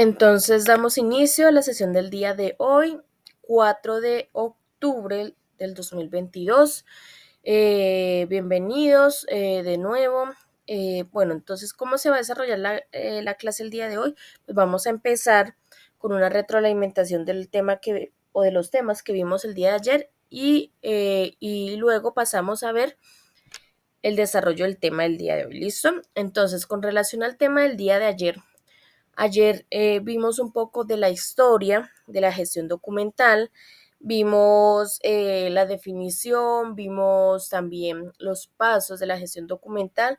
Entonces damos inicio a la sesión del día de hoy, 4 de octubre del 2022. Bienvenidos de nuevo. Bueno, entonces, ¿cómo se va a desarrollar la clase el día de hoy? Pues vamos a empezar con una retroalimentación del tema o de los temas que vimos el día de ayer y luego pasamos a ver el desarrollo del tema del día de hoy. ¿Listo? Entonces, con relación al tema del día de ayer vimos un poco de la historia de la gestión documental, vimos la definición, vimos también los pasos de la gestión documental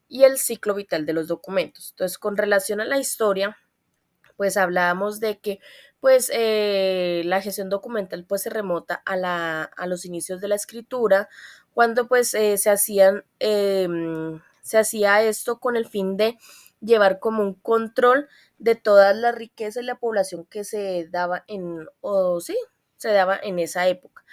y el ciclo vital de los documentos. Entonces, con relación a la historia, pues hablábamos de que pues la gestión documental pues se remota a los inicios de la escritura, cuando pues se hacía esto con el fin de llevar como un control de todas las riquezas y la población que se daba se daba en esa época.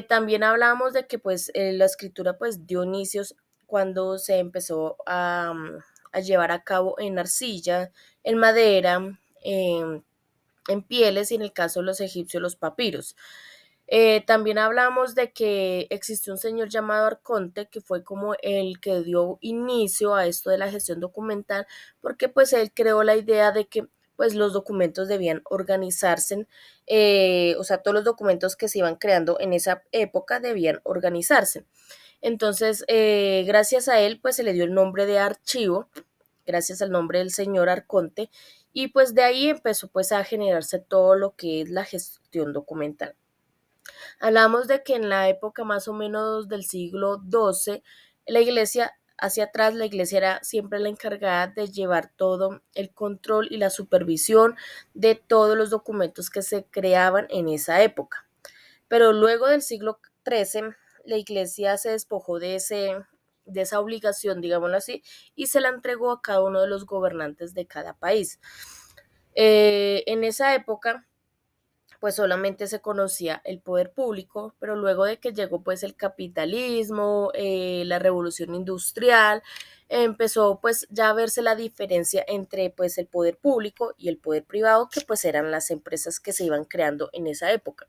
También hablábamos de que pues la escritura pues dio inicios cuando se empezó a llevar a cabo en arcilla, en madera, en pieles y en el caso de los egipcios los papiros. También hablamos de que existió un señor llamado Arconte que fue como el que dio inicio a esto de la gestión documental, porque pues él creó la idea de que pues los documentos debían organizarse, o sea, todos los documentos que se iban creando en esa época debían organizarse. Entonces, gracias a él, pues se le dio el nombre de archivo, gracias al nombre del señor Arconte, y pues de ahí empezó pues a generarse todo lo que es la gestión documental. Hablamos de que en la época más o menos del siglo XII, la iglesia, hacia atrás, la iglesia era siempre la encargada de llevar todo el control y la supervisión de todos los documentos que se creaban en esa época. Pero luego del siglo XIII, la iglesia se despojó de esa obligación, digámoslo así, y se la entregó a cada uno de los gobernantes de cada país. En esa época, pues solamente se conocía el poder público, pero luego de que llegó pues el capitalismo, la revolución industrial, empezó pues ya a verse la diferencia entre pues el poder público y el poder privado, que pues eran las empresas que se iban creando en esa época.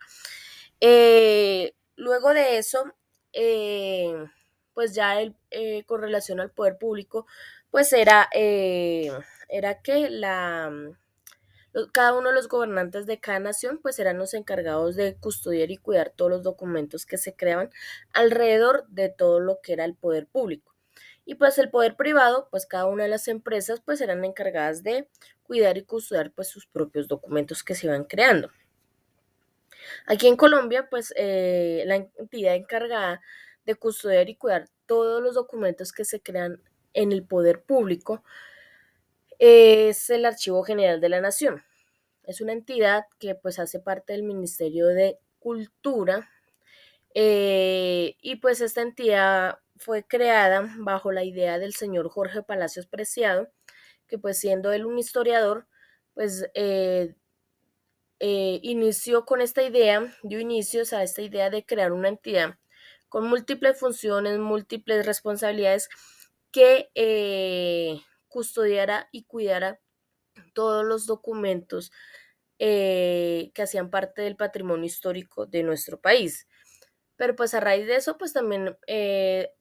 Luego de eso, pues ya con relación al poder público, pues era que cada uno de los gobernantes de cada nación pues eran los encargados de custodiar y cuidar todos los documentos que se creaban alrededor de todo lo que era el poder público. Y pues el poder privado, pues cada una de las empresas pues eran encargadas de cuidar y custodiar pues sus propios documentos que se iban creando. Aquí en Colombia, pues la entidad encargada de custodiar y cuidar todos los documentos que se crean en el poder público es el Archivo General de la Nación. Es una entidad que pues hace parte del Ministerio de Cultura y pues esta entidad fue creada bajo la idea del señor Jorge Palacios Preciado, que pues siendo él un historiador, pues inició con esta idea, dio inicios a esta idea de crear una entidad con múltiples funciones, múltiples responsabilidades que custodiara y cuidara todos los documentos que hacían parte del patrimonio histórico de nuestro país. Pero pues a raíz de eso, pues también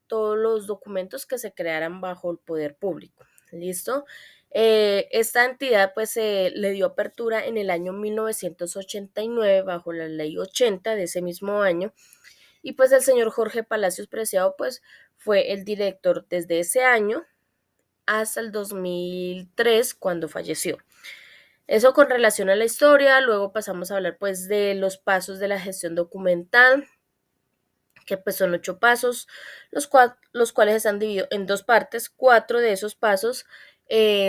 todos los documentos que se crearan bajo el poder público. ¿Listo? Esta entidad pues le dio apertura en el año 1989 bajo la ley 80 de ese mismo año y pues el señor Jorge Palacios Preciado pues fue el director desde ese año hasta el 2003 cuando falleció. Eso con relación a la historia, luego pasamos a hablar pues de los pasos de la gestión documental, que pues son 8 pasos, los cuales están divididos en dos partes. 4 de esos pasos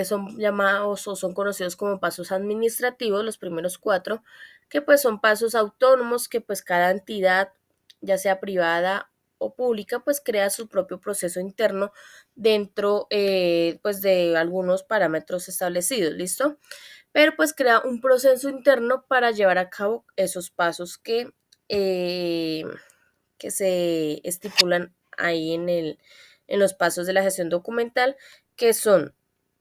son llamados o son conocidos como pasos administrativos, los primeros 4, que pues son pasos autónomos que pues cada entidad, ya sea privada o pública, pues crea su propio proceso interno dentro pues de algunos parámetros establecidos, ¿listo? Pero pues crea un proceso interno para llevar a cabo esos pasos eh, que se estipulan ahí en los pasos de la gestión documental, que son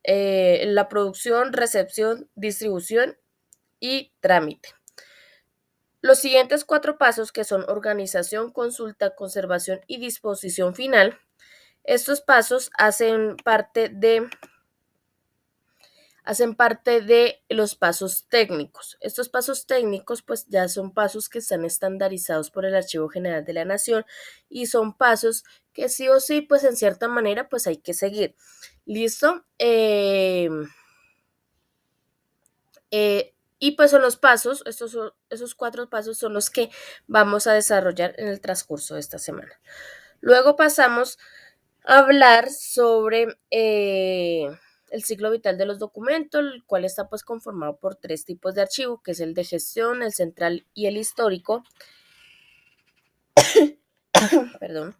la producción, recepción, distribución y trámite. Los siguientes 4 pasos, que son organización, consulta, conservación y disposición final, estos pasos hacen parte de los pasos técnicos. Estos pasos técnicos pues ya son pasos que están estandarizados por el Archivo General de la Nación y son pasos que sí o sí pues en cierta manera pues hay que seguir. ¿Listo? Y pues son los pasos, esos 4 pasos son los que vamos a desarrollar en el transcurso de esta semana. Luego pasamos a hablar sobre el ciclo vital de los documentos, el cual está pues conformado por 3 tipos de archivo, que es el de gestión, el central y el histórico. Perdón.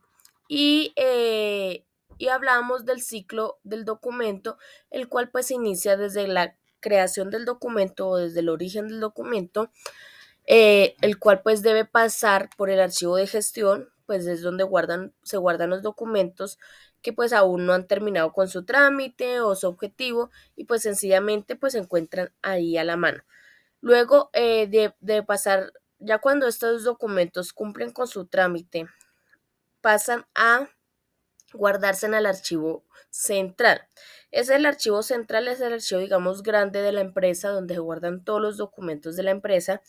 Y hablamos del ciclo del documento, el cual pues inicia desde la creación del documento o desde el origen del documento, el cual pues debe pasar por el archivo de gestión, pues es donde se guardan los documentos que pues aún no han terminado con su trámite o su objetivo y pues sencillamente pues se encuentran ahí a la mano. Luego de pasar, ya cuando estos documentos cumplen con su trámite, pasan a guardarse en el archivo central. El archivo central es el archivo, digamos, grande de la empresa, donde se guardan todos los documentos de la empresa.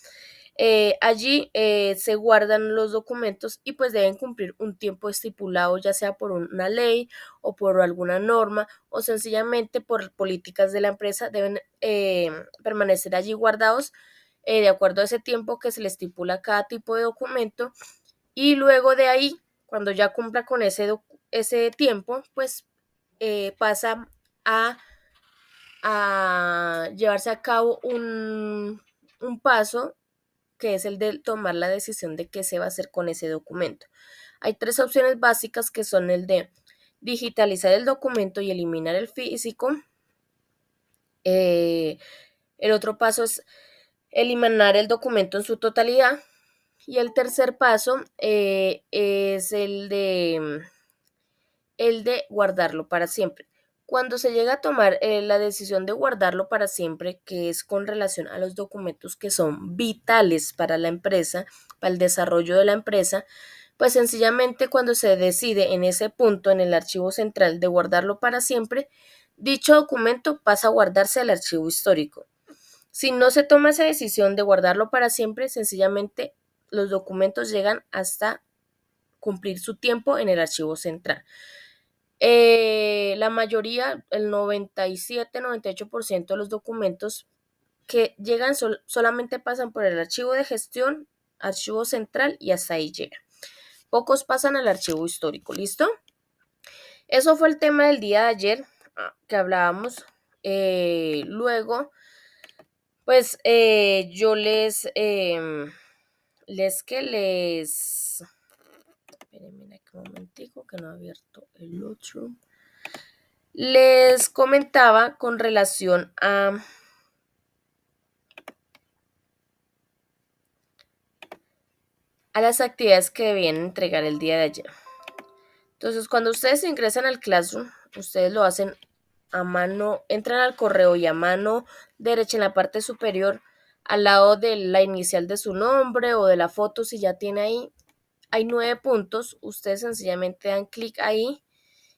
Allí se guardan los documentos y pues deben cumplir un tiempo estipulado, ya sea por una ley o por alguna norma o sencillamente por políticas de la empresa, deben permanecer allí guardados de acuerdo a ese tiempo que se le estipula a cada tipo de documento, y luego de ahí, cuando ya cumpla con ese tiempo, pues pasa a, llevarse a cabo un paso, que es el de tomar la decisión de qué se va a hacer con ese documento. Hay 3 opciones básicas, que son el de digitalizar el documento y eliminar el físico. El otro paso es eliminar el documento en su totalidad. Y el tercer paso es el de guardarlo para siempre. Cuando se llega a tomar la decisión de guardarlo para siempre, que es con relación a los documentos que son vitales para la empresa, para el desarrollo de la empresa, pues sencillamente cuando se decide en ese punto, en el archivo central, de guardarlo para siempre, dicho documento pasa a guardarse al archivo histórico. Si no se toma esa decisión de guardarlo para siempre, sencillamente los documentos llegan hasta cumplir su tiempo en el archivo central. La mayoría, el 97-98% de los documentos que llegan solamente pasan por el archivo de gestión, archivo central y hasta ahí llegan. Pocos pasan al archivo histórico, ¿listo? Eso fue el tema del día de ayer que hablábamos. Luego, pues yo espérenme aquí un momentico que no he abierto el otro. Les comentaba con relación a las actividades que debían entregar el día de ayer. Entonces, cuando ustedes ingresan al Classroom, ustedes lo hacen a mano, entran al correo y a mano derecha en la parte superior, al lado de la inicial de su nombre o de la foto, si ya tiene ahí, hay 9 puntos. Ustedes sencillamente dan clic ahí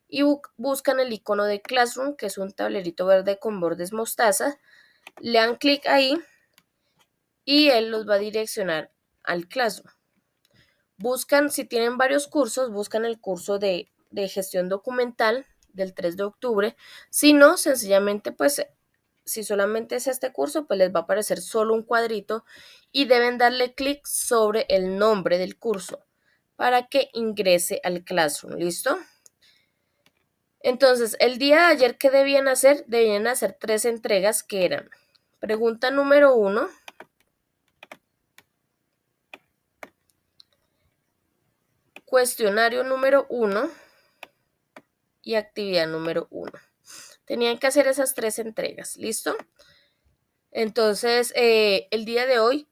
y buscan el icono de Classroom, que es un tablerito verde con bordes mostaza. Le dan clic ahí y él los va a direccionar al Classroom. Buscan, si tienen varios cursos, buscan el curso de gestión documental del 3 de octubre. Si no, sencillamente, pues, si solamente es este curso, pues les va a aparecer solo un cuadrito y deben darle clic sobre el nombre del curso para que ingrese al Classroom. ¿Listo? Entonces, el día de ayer, ¿qué debían hacer? Debían hacer 3 entregas, que eran: pregunta número 1, cuestionario número 1 y actividad número 1. Tenían que hacer esas 3 entregas, ¿listo? Entonces, el día de hoy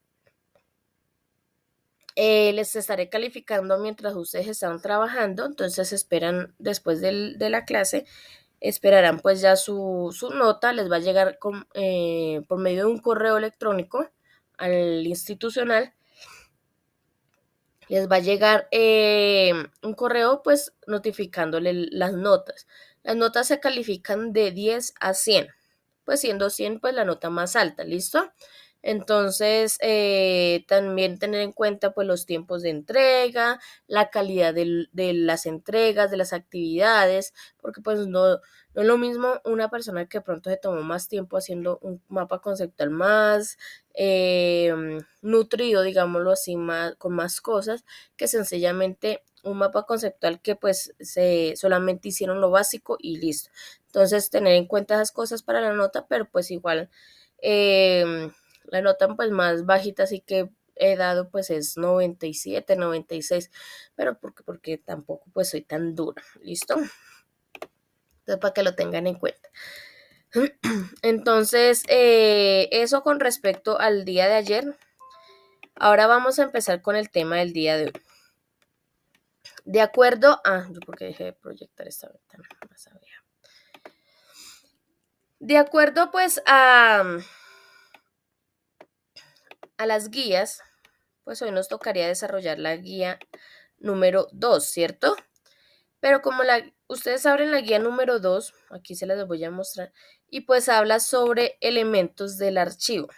les estaré calificando mientras ustedes están trabajando. Entonces esperan después de la clase esperarán pues ya su nota, les va a llegar por medio de un correo electrónico al institucional, les va a llegar un correo pues notificándole las notas. Las notas se califican de 10 a 100, pues siendo 100 pues la nota más alta, ¿listo? Entonces, también tener en cuenta pues los tiempos de entrega, la calidad de las entregas, de las actividades, porque pues no es lo mismo una persona que de pronto se tomó más tiempo haciendo un mapa conceptual más nutrido, digámoslo así, con más cosas, que sencillamente un mapa conceptual que pues se solamente hicieron lo básico y listo. Entonces, tener en cuenta esas cosas para la nota, pero pues igual la nota pues más bajita así que he dado pues es 97, 96, pero porque tampoco pues soy tan dura, ¿listo? Entonces, para que lo tengan en cuenta. Entonces, eso con respecto al día de ayer. Ahora vamos a empezar con el tema del día de hoy. De acuerdo a... Yo porque dejé de proyectar esta ventana. No sabía. De acuerdo pues a las guías, pues hoy nos tocaría desarrollar la guía número 2, ¿cierto? Pero como ustedes abren la guía número 2, aquí se las voy a mostrar, y pues habla sobre elementos del archivo.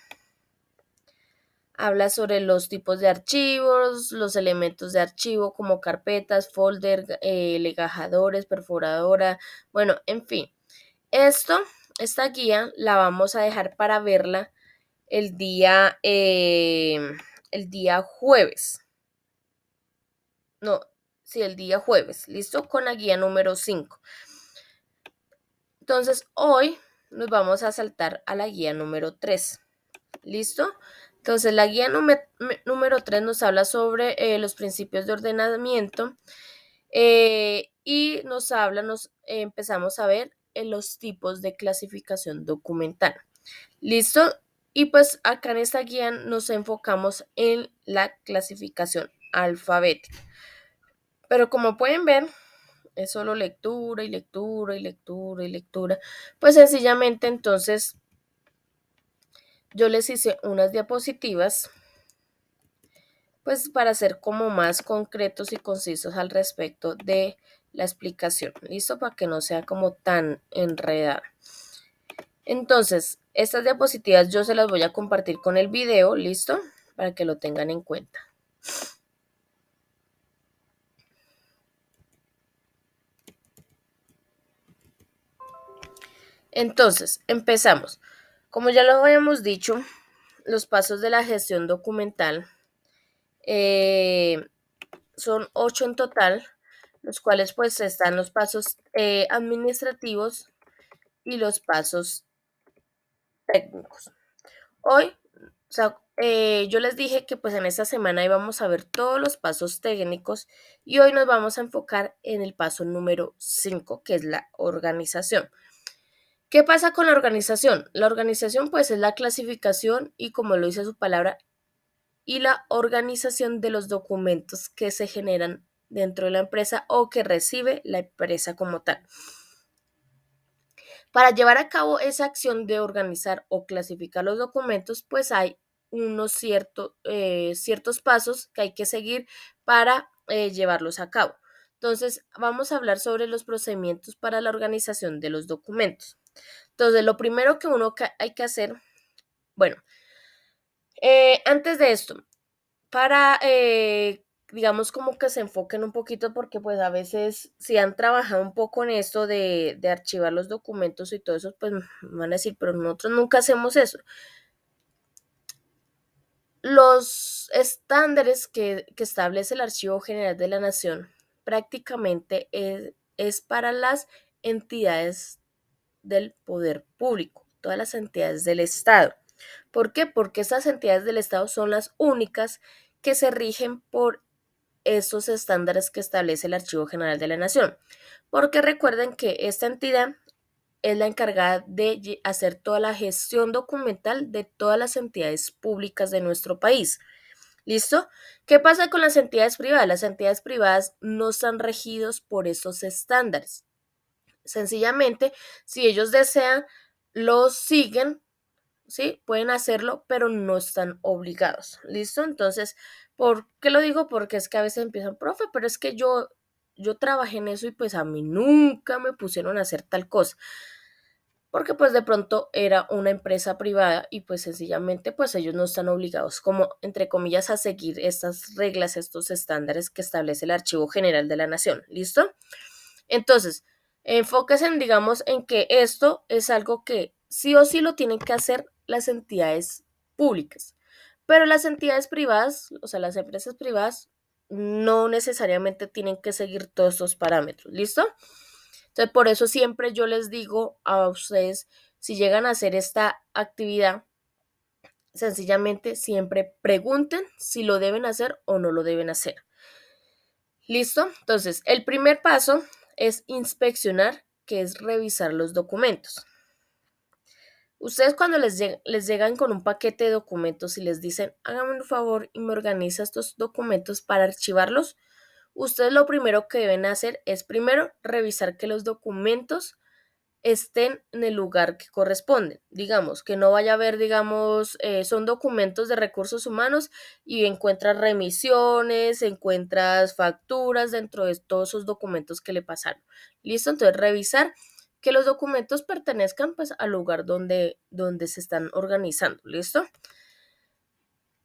Habla sobre los tipos de archivos, los elementos de archivo como carpetas, folder, legajadores, perforadora, bueno, en fin. Esta guía la vamos a dejar para verla el día jueves. No, sí, el día jueves, ¿listo? Con la guía número 5. Entonces, hoy nos vamos a saltar a la guía número 3. ¿Listo? Entonces, la guía número 3 nos habla sobre los principios de ordenamiento y empezamos a ver los tipos de clasificación documental. ¿Listo? Y pues acá en esta guía nos enfocamos en la clasificación alfabética. Pero como pueden ver, es solo lectura y lectura y lectura y lectura. Pues sencillamente entonces yo les hice unas diapositivas pues para ser como más concretos y concisos al respecto de la explicación, ¿listo? Para que no sea como tan enredada. Entonces, estas diapositivas yo se las voy a compartir con el video, ¿listo? Para que lo tengan en cuenta. Entonces, empezamos. Como ya lo habíamos dicho, los pasos de la gestión documental son 8 en total, los cuales pues están los pasos administrativos y los pasos técnicos. Hoy, yo les dije que pues en esta semana íbamos a ver todos los pasos técnicos y hoy nos vamos a enfocar en el paso número 5, que es la organización. ¿Qué pasa con la organización? La organización pues es la clasificación y como lo dice su palabra, y la organización de los documentos que se generan dentro de la empresa o que recibe la empresa como tal. Para llevar a cabo esa acción de organizar o clasificar los documentos, pues hay unos ciertos pasos que hay que seguir para llevarlos a cabo. Entonces, vamos a hablar sobre los procedimientos para la organización de los documentos. Entonces, lo primero que hay que hacer, bueno, antes de esto, para, digamos, como que se enfoquen un poquito, porque pues a veces si han trabajado un poco en esto de archivar los documentos y todo eso, pues van a decir, pero nosotros nunca hacemos eso. Los estándares que establece el Archivo General de la Nación prácticamente es para las entidades del poder público, todas las entidades del Estado. ¿Por qué? Porque esas entidades del Estado son las únicas que se rigen por esos estándares que establece el Archivo General de la Nación. Porque recuerden que esta entidad es la encargada de hacer toda la gestión documental de todas las entidades públicas de nuestro país. ¿Listo? ¿Qué pasa con las entidades privadas? Las entidades privadas no están regidos por esos estándares. Sencillamente, si ellos desean, los siguen, ¿sí? Pueden hacerlo, pero no están obligados. ¿Listo? Entonces, ¿por qué lo digo? Porque es que a veces empiezan, profe, pero es que yo trabajé en eso y pues a mí nunca me pusieron a hacer tal cosa. Porque pues de pronto era una empresa privada y pues sencillamente pues ellos no están obligados como entre comillas a seguir estas reglas, estos estándares que establece el Archivo General de la Nación. ¿Listo? Entonces, enfóquense en, digamos, en que esto es algo que sí o sí lo tienen que hacer las entidades públicas, pero las entidades privadas, o sea, las empresas privadas, no necesariamente tienen que seguir todos estos parámetros. ¿Listo? Entonces, por eso siempre yo les digo a ustedes, si llegan a hacer esta actividad, sencillamente siempre pregunten si lo deben hacer o no lo deben hacer. ¿Listo? Entonces, el primer paso es inspeccionar, que es revisar los documentos. Ustedes cuando les llegan con un paquete de documentos y les dicen, háganme un favor y me organiza estos documentos para archivarlos, ustedes lo primero que deben hacer es primero revisar que los documentos estén en el lugar que corresponden. Digamos, que no vaya a haber, digamos, son documentos de recursos humanos y encuentras remisiones, encuentras facturas dentro de todos esos documentos que le pasaron. ¿Listo? Entonces, revisar que los documentos pertenezcan pues al lugar donde se están organizando. ¿Listo?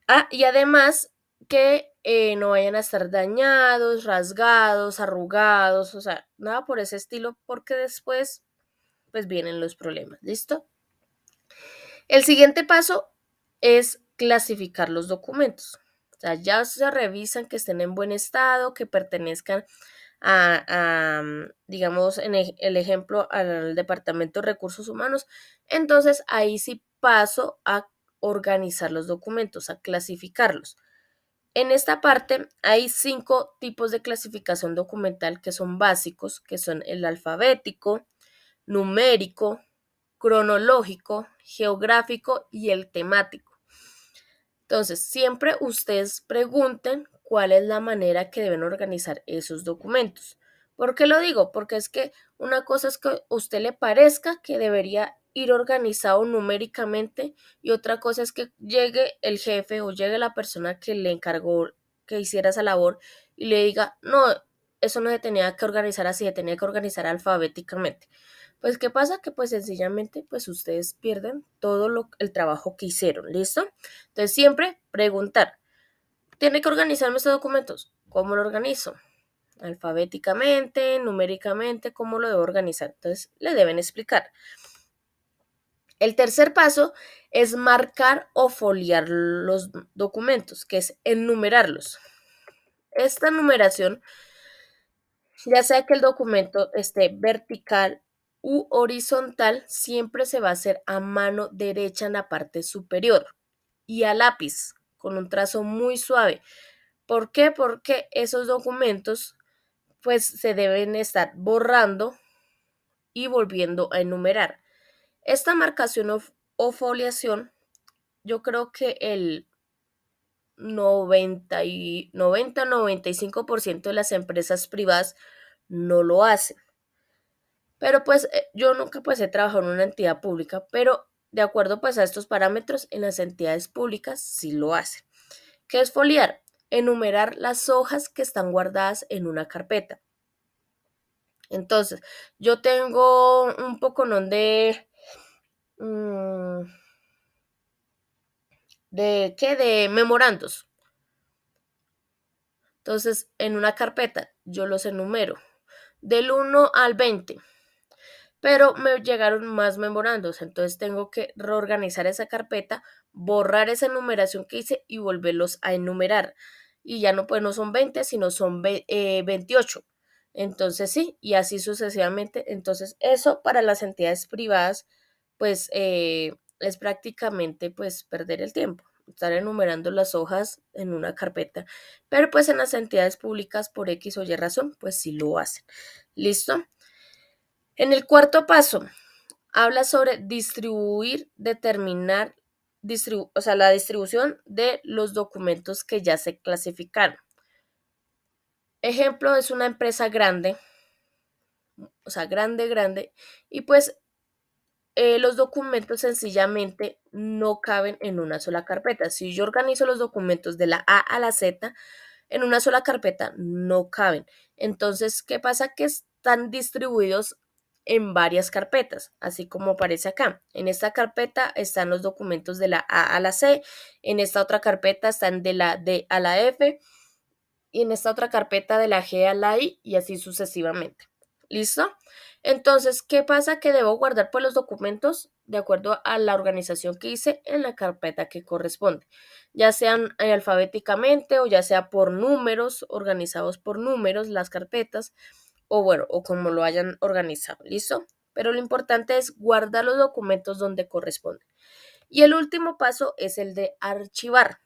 Ah, y además que no vayan a estar dañados, rasgados, arrugados, o sea, nada por ese estilo, porque después pues vienen los problemas. ¿Listo? El siguiente paso es clasificar los documentos. O sea, ya se revisan que estén en buen estado, que pertenezcan digamos, en el ejemplo, al Departamento de Recursos Humanos. Entonces, ahí sí paso a organizar los documentos, a clasificarlos. En esta parte hay 5 tipos de clasificación documental que son básicos, que son el alfabético, numérico, cronológico, geográfico y el temático. Entonces, siempre ustedes pregunten cuál es la manera que deben organizar esos documentos. ¿Por qué lo digo? Porque es que una cosa es que a usted le parezca que debería ir organizado numéricamente y otra cosa es que llegue el jefe o llegue la persona que le encargó que hiciera esa labor y le diga, no, eso no se tenía que organizar así, se tenía que organizar alfabéticamente. Pues, ¿qué pasa? Que pues sencillamente pues ustedes pierden todo el trabajo que hicieron, ¿listo? Entonces siempre preguntar, ¿tiene que organizarme estos documentos? ¿Cómo lo organizo? Alfabéticamente, numéricamente, ¿cómo lo debo organizar? Entonces le deben explicar. El tercer paso es marcar o foliar los documentos, que es enumerarlos. Esta numeración, ya sea que el documento esté vertical u horizontal, siempre se va a hacer a mano derecha en la parte superior y a lápiz, con un trazo muy suave. ¿Por qué? Porque esos documentos pues se deben estar borrando y volviendo a enumerar. Esta marcación o foliación, yo creo que el 90-95% de las empresas privadas no lo hacen. Pero pues yo nunca pues he trabajado en una entidad pública, pero de acuerdo pues a estos parámetros en las entidades públicas sí lo hacen. ¿Qué es foliar? Enumerar las hojas que están guardadas en una carpeta. Entonces, yo tengo un poco mm, de memorandos. Entonces, en una carpeta yo los enumero del 1 al 20, pero me llegaron más memorandos, entonces tengo que reorganizar esa carpeta, borrar esa enumeración que hice y volverlos a enumerar. Y ya no, pues no son 20, sino son 28. Entonces sí, y así sucesivamente. Entonces eso para las entidades privadas, pues es prácticamente pues perder el tiempo, estar enumerando las hojas en una carpeta. Pero pues en las entidades públicas, por X o Y razón, pues sí lo hacen. ¿Listo? En el cuarto paso, habla sobre determinar, o sea, la distribución de los documentos que ya se clasificaron. Ejemplo, es una empresa grande, o sea, grande, grande, y pues los documentos sencillamente no caben en una sola carpeta. Si yo organizo los documentos de la A a la Z en una sola carpeta, no caben. Entonces, ¿qué pasa? Que están distribuidos en varias carpetas, así como aparece acá. En esta carpeta están los documentos de la A a la C, en esta otra carpeta están de la D a la F y en esta otra carpeta de la G a la I y así sucesivamente. ¿Listo? Entonces, ¿qué pasa? Que debo guardar pues los documentos de acuerdo a la organización que hice en la carpeta que corresponde, ya sean alfabéticamente o ya sea por números, organizados por números las carpetas, o bueno, o como lo hayan organizado, ¿listo? Pero lo importante es guardar los documentos donde corresponden. Y el último paso es el de archivar.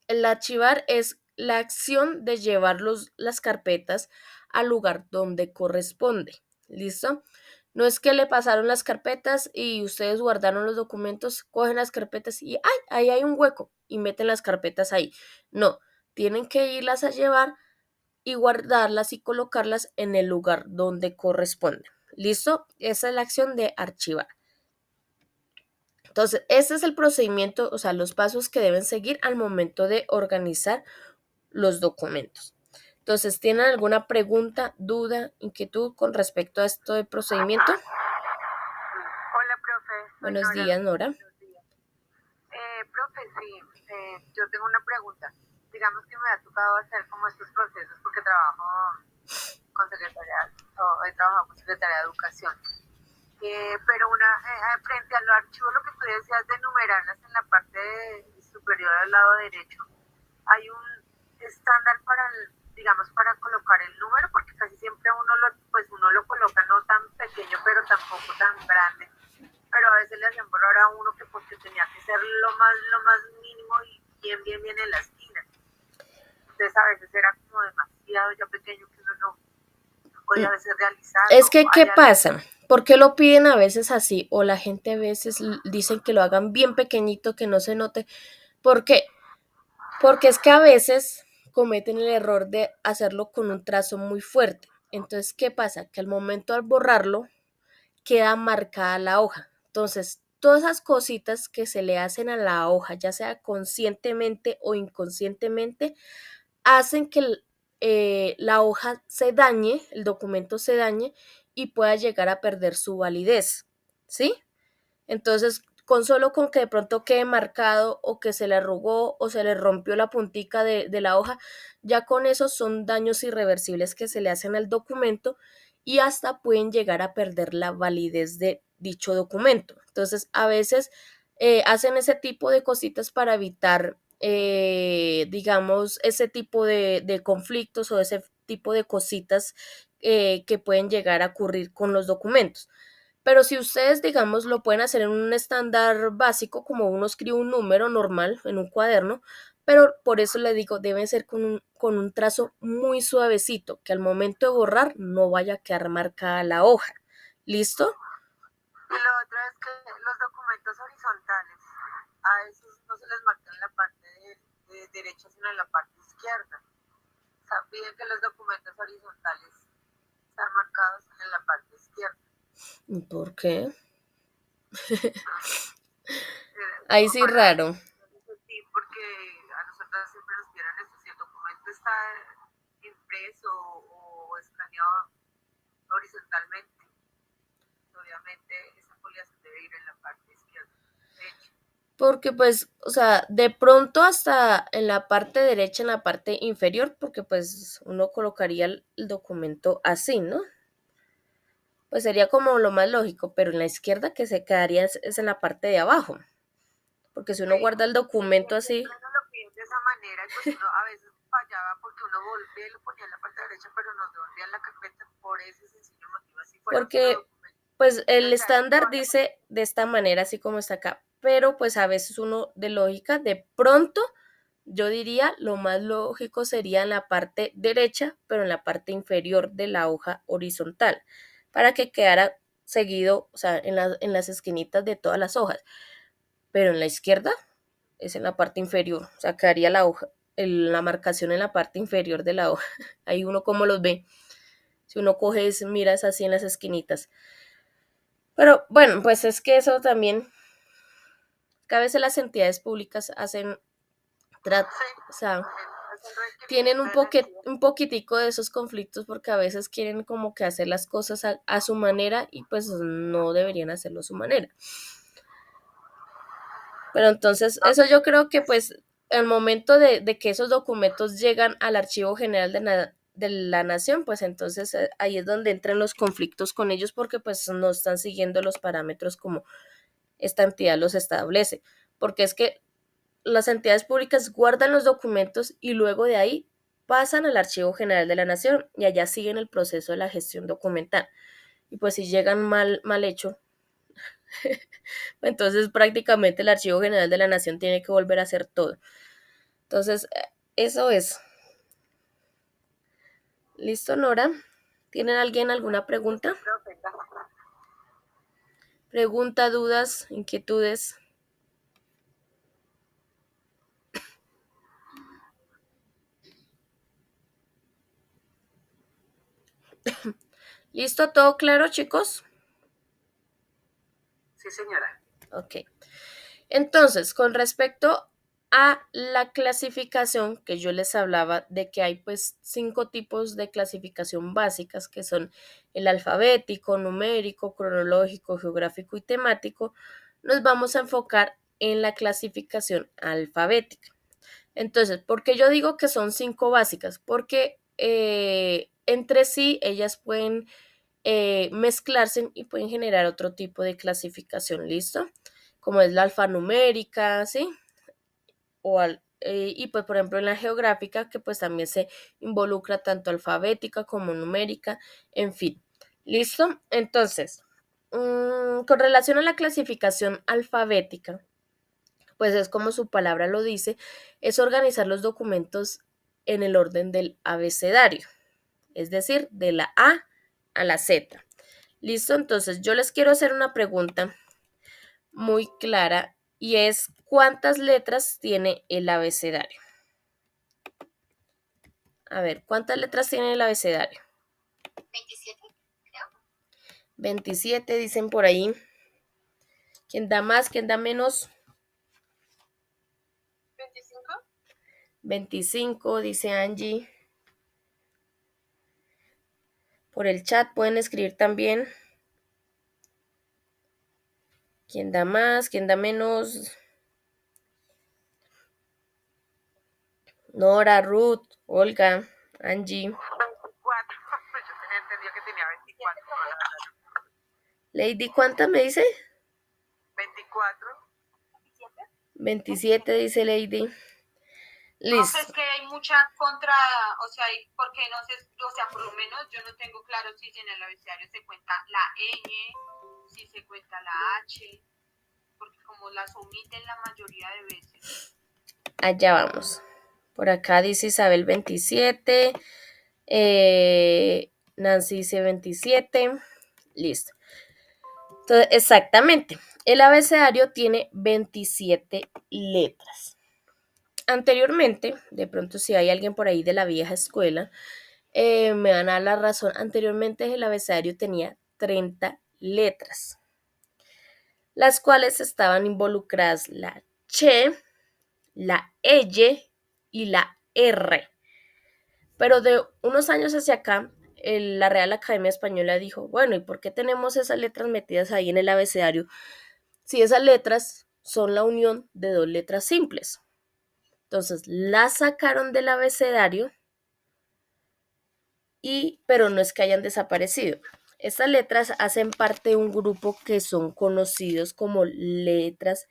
El archivar es la acción de llevar las carpetas al lugar donde corresponde. ¿Listo? No es que le pasaron las carpetas y ustedes guardaron los documentos, cogen las carpetas y ¡ay! Ahí hay un hueco y meten las carpetas ahí. No, tienen que irlas a llevar y guardarlas y colocarlas en el lugar donde corresponde. ¿Listo? Esa es la acción de archivar. Entonces, este es el procedimiento, o sea, los pasos que deben seguir al momento de organizar los documentos. Entonces, ¿tienen alguna pregunta, duda, inquietud con respecto a esto de procedimiento? Hola, profe, soy Buenos Nora. días, Nora. Profe, sí, yo tengo una pregunta. Digamos que me ha tocado hacer como estos procesos porque trabajo con secretaría, o he trabajado con secretaría de educación. Pero frente a los archivos, lo que tú decías de numerarlas en la parte superior al lado derecho, hay un estándar para, digamos, para colocar el número, porque casi siempre uno lo coloca no tan pequeño, pero tampoco tan grande. Pero a veces le hacían error a uno que porque tenía que ser lo más mínimo y bien en la esquina. Entonces a veces era como demasiado ya pequeño que uno no podía a veces Es realizarlo. que, ¿qué pasa? ¿Por qué lo piden a veces así? O la gente a veces dicen que lo hagan bien pequeñito, que no se note. ¿Por qué? Porque es que a veces cometen el error de hacerlo con un trazo muy fuerte. Entonces, ¿qué pasa? Que al momento al borrarlo, queda marcada la hoja. Entonces, todas esas cositas que se le hacen a la hoja, ya sea conscientemente o inconscientemente, hacen que la hoja se dañe, el documento se dañe y pueda llegar a perder su validez. ¿Sí? Entonces, con que de pronto quede marcado o que se le arrugó o se le rompió la puntica de la hoja, ya con eso son daños irreversibles que se le hacen al documento y hasta pueden llegar a perder la validez de dicho documento. Entonces, a veces hacen ese tipo de cositas para evitar, digamos, ese tipo de conflictos o ese tipo de cositas que pueden llegar a ocurrir con los documentos. Pero si ustedes, digamos, lo pueden hacer en un estándar básico, como uno escribe un número normal en un cuaderno, pero por eso le digo, deben ser con un trazo muy suavecito, que al momento de borrar no vaya a quedar marcada la hoja. ¿Listo? Y lo otro es que los documentos horizontales, a esos no se les marca en la parte de derecha, sino en la parte izquierda. O sea, piden que los documentos horizontales están marcados en la parte izquierda. ¿Por qué? Ahí Como sí para raro. sí, porque a nosotros siempre nos pidieron esto, si el documento está impreso o escaneado horizontalmente, obviamente esa foliación debe ir en la parte izquierda. De hecho, Porque pues, o sea, de pronto hasta en la parte derecha, en la parte inferior, porque pues uno colocaría el documento así, ¿no? Pues sería como lo más lógico, pero en la izquierda que se quedaría es en la parte de abajo, porque si uno sí, guarda el documento así, siempre nos lo piden de esa manera y pues uno a veces fallaba porque uno volvía y lo ponía en la parte derecha, pero nos devolvían la carpeta por ese sencillo motivo, así fuera un solo porque documento. pues el Entonces a veces estándar falla porque dice de esta manera, así como está acá, pero pues a veces uno de lógica, de pronto, yo diría lo más lógico sería en la parte derecha, pero en la parte inferior de la hoja horizontal, para que quedara seguido, o sea, en las esquinitas de todas las hojas, pero en la izquierda es en la parte inferior, o sea, quedaría la hoja, la marcación en la parte inferior de la hoja. Ahí uno como los ve. Si uno coge y miras así en las esquinitas. Pero bueno, pues es que eso también, que a veces las entidades públicas hacen, Sí, o sea, es un tienen requerimiento de la entidad. un poquitico de esos conflictos porque a veces quieren como que hacer las cosas a su manera y pues no deberían hacerlo a su manera. Pero entonces, No, eso yo creo que pues el momento de que esos documentos llegan al Archivo General de la Nación, pues entonces ahí es donde entran los conflictos con ellos porque pues no están siguiendo los parámetros como esta entidad los establece. Porque es que las entidades públicas guardan los documentos y luego de ahí pasan al Archivo General de la Nación y allá siguen el proceso de la gestión documental. Y pues si llegan mal hecho, entonces prácticamente el Archivo General de la Nación tiene que volver a hacer todo. Entonces, eso es. ¿Listo, Nora? ¿Tienen alguien alguna pregunta? listo, profe, gracias. Pregunta, dudas, inquietudes. ¿Listo? ¿Todo claro, chicos? Sí, señora. Ok. Entonces, con respecto a la clasificación que yo les hablaba de que hay pues 5 tipos de clasificación básicas que son el alfabético, numérico, cronológico, geográfico y temático, nos vamos a enfocar en la clasificación alfabética. Entonces, ¿por qué yo digo que son 5 básicas? Porque entre sí ellas pueden mezclarse y pueden generar otro tipo de clasificación, ¿listo? Como es la alfanumérica, ¿sí? Y pues por ejemplo en la geográfica que pues también se involucra tanto alfabética como numérica, en fin. ¿Listo? Entonces, con relación a la clasificación alfabética, pues es como su palabra lo dice, es organizar los documentos en el orden del abecedario, es decir, de la A a la Z. ¿Listo? Entonces yo les quiero hacer una pregunta muy clara y es ¿cuántas letras tiene el abecedario? A ver, ¿cuántas letras tiene el abecedario? 27, creo. 27 dicen por ahí. ¿Quién da más? ¿Quién da menos? 25. 25 dice Angie. Por el chat pueden escribir también. ¿Quién da más? ¿Quién da menos? Nora, Ruth, Olga, Angie. 24. Yo tenía entendido que tenía 24. Pero la verdad, Lady, ¿cuántas me dice? 24. 27 dice Lady. Profe, Listo. es que hay mucha contra, o sea, porque no sé, o sea, por lo menos yo no tengo claro si en el abecedario se cuenta la ñ, si se cuenta la h, porque como las omiten la mayoría de veces. Allá vamos. Por acá dice Isabel 27. Nancy dice 27. Listo. Entonces, exactamente. El abecedario tiene 27 letras. Anteriormente, de pronto si hay alguien por ahí de la vieja escuela, me van a dar la razón. Anteriormente el abecedario tenía 30 letras, las cuales estaban involucradas la Che, la L y la R. Pero de unos años hacia acá, la Real Academia Española dijo, bueno, ¿y por qué tenemos esas letras metidas ahí en el abecedario? Si esas letras son la unión de dos letras simples. Entonces, las sacaron del abecedario, pero no es que hayan desaparecido. Estas letras hacen parte de un grupo que son conocidos como letras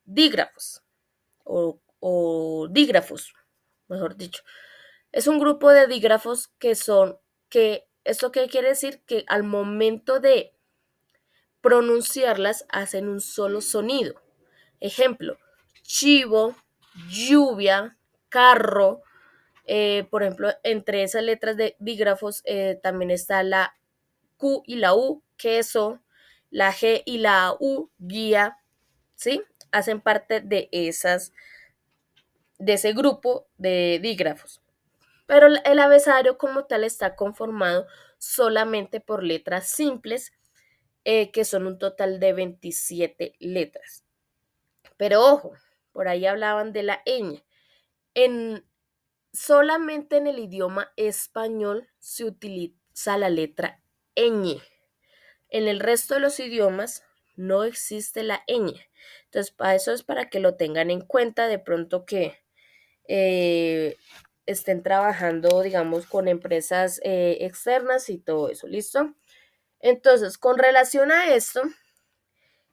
dígrafos o dígrafos, mejor dicho. Es un grupo de dígrafos ¿esto qué quiere decir? Que al momento de pronunciarlas hacen un solo sonido. Ejemplo, chivo, lluvia, carro. Por ejemplo, entre esas letras de dígrafos también está la Q y la U, queso, la G y la U, guía, ¿sí? Hacen parte de ese grupo de dígrafos. pero el abecedario como tal está conformado solamente por letras simples, que son un total de 27 letras. Pero ojo, por ahí hablaban de la ñ. En, solamente en el idioma español se utiliza la letra ñ. En el resto de los idiomas no existe la ñ. Entonces, para eso es para que lo tengan en cuenta de pronto que eh, estén trabajando, digamos, con empresas externas y todo eso, ¿listo? Entonces, con relación a esto,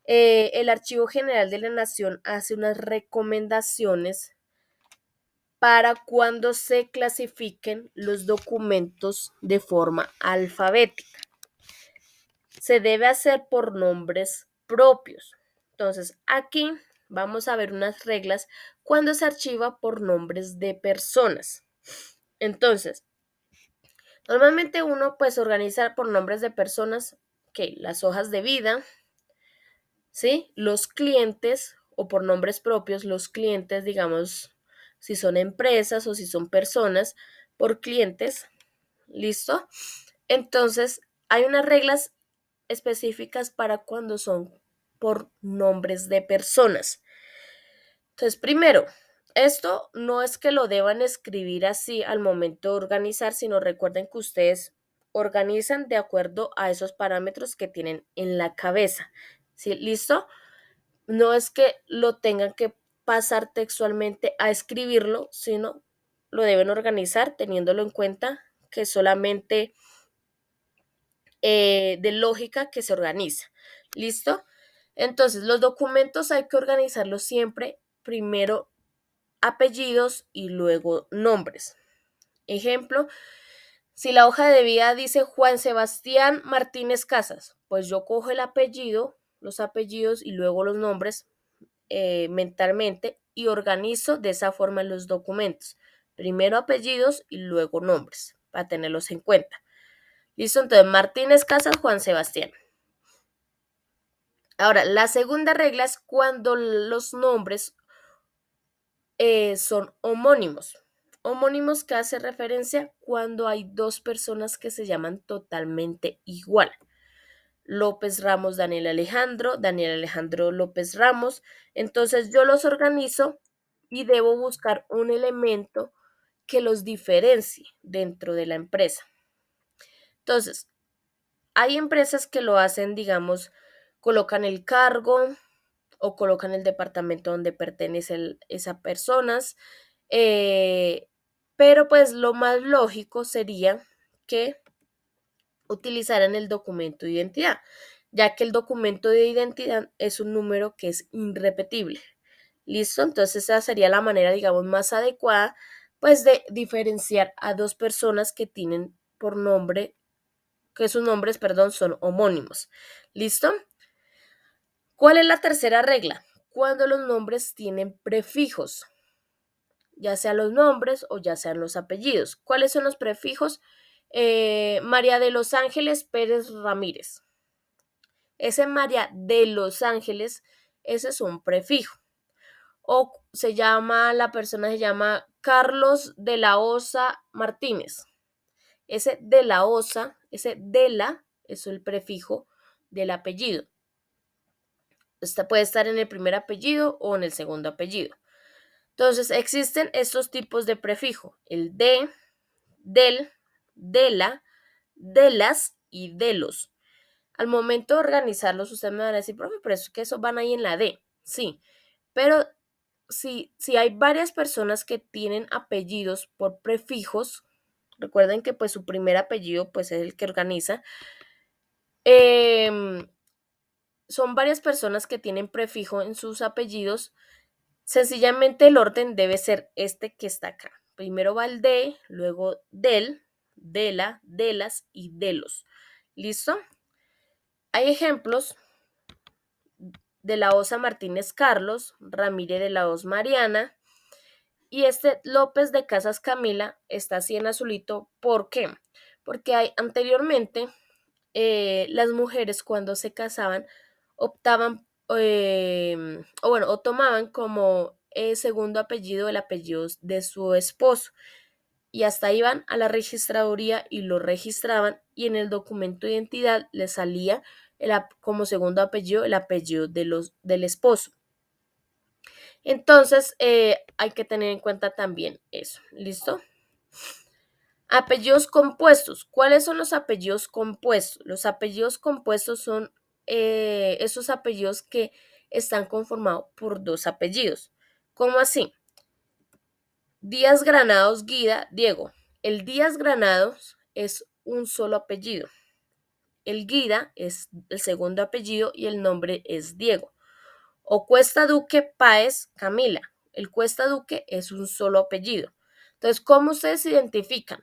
el Archivo General de la Nación hace unas recomendaciones para cuando se clasifiquen los documentos de forma alfabética. Se debe hacer por nombres propios. Entonces, aquí vamos a ver unas reglas cuando se archiva por nombres de personas. Entonces, normalmente uno pues organiza por nombres de personas que las hojas de vida, ¿sí? Los clientes o por nombres propios, los clientes, digamos, si son empresas o si son personas, por clientes, ¿listo? Entonces, hay unas reglas específicas para cuando son por nombres de personas. Entonces, primero, esto no es que lo deban escribir así al momento de organizar, sino recuerden que ustedes organizan de acuerdo a esos parámetros que tienen en la cabeza. ¿Sí? ¿Listo? No es que lo tengan que pasar textualmente a escribirlo, sino lo deben organizar teniéndolo en cuenta que solamente de lógica que se organiza. ¿Listo? Entonces, los documentos hay que organizarlos siempre primero apellidos y luego nombres. Ejemplo, si la hoja de vida dice Juan Sebastián Martínez Casas, pues yo cojo el apellido, los apellidos y luego los nombres mentalmente y organizo de esa forma los documentos. Primero apellidos y luego nombres, para tenerlos en cuenta. Listo, entonces Martínez Casas Juan Sebastián. Ahora, la segunda regla es cuando los nombres son homónimos. Homónimos que hace referencia cuando hay dos personas que se llaman totalmente igual. López Ramos, Daniel Alejandro López Ramos. Entonces yo los organizo y debo buscar un elemento que los diferencie dentro de la empresa. Entonces, hay empresas que lo hacen, digamos, colocan el cargo o colocan el departamento donde pertenece esa personas, eh, pero pues lo más lógico sería que utilizaran el documento de identidad, ya que el documento de identidad es un número que es irrepetible. ¿Listo? Entonces esa sería la manera, digamos, más adecuada, pues de diferenciar a dos personas que tienen por nombre, que sus nombres, perdón, son homónimos. ¿Listo? ¿Cuál es la tercera regla? Cuando los nombres tienen prefijos, ya sean los nombres o ya sean los apellidos. ¿Cuáles son los prefijos? María de los Ángeles Pérez Ramírez. Ese María de los Ángeles, ese es un prefijo. O la persona se llama Carlos de la Osa Martínez. Ese de la Osa, ese de la, es el prefijo del apellido. Esta puede estar en el primer apellido o en el segundo apellido. Entonces, existen estos tipos de prefijo, el de, del, de la, de las y de los. Al momento de organizarlos, ustedes me van a decir, profe, pero es que esos van ahí en la D. Sí, pero si hay varias personas que tienen apellidos por prefijos, recuerden que pues su primer apellido pues es el que organiza, son varias personas que tienen prefijo en sus apellidos. Sencillamente el orden debe ser este que está acá. Primero va el de, luego del, de la, de las y de los. ¿Listo? Hay ejemplos de la Osa Martínez Carlos, Ramírez de la Osa Mariana y este López de Casas Camila está así en azulito. ¿Por qué? Porque anteriormente las mujeres cuando se casaban optaban o tomaban como segundo apellido el apellido de su esposo y hasta iban a la registraduría y lo registraban y en el documento de identidad les salía como segundo apellido el apellido del esposo. Entonces hay que tener en cuenta también eso. ¿Listo? Apellidos compuestos. ¿Cuáles son los apellidos compuestos? Los apellidos compuestos son esos apellidos que están conformados por dos apellidos. ¿Cómo así? Díaz Granados Guida, Diego. El Díaz Granados es un solo apellido. El Guida es el segundo apellido y el nombre es Diego. O Cuesta Duque Páez Camila. El Cuesta Duque es un solo apellido. Entonces, ¿cómo ustedes identifican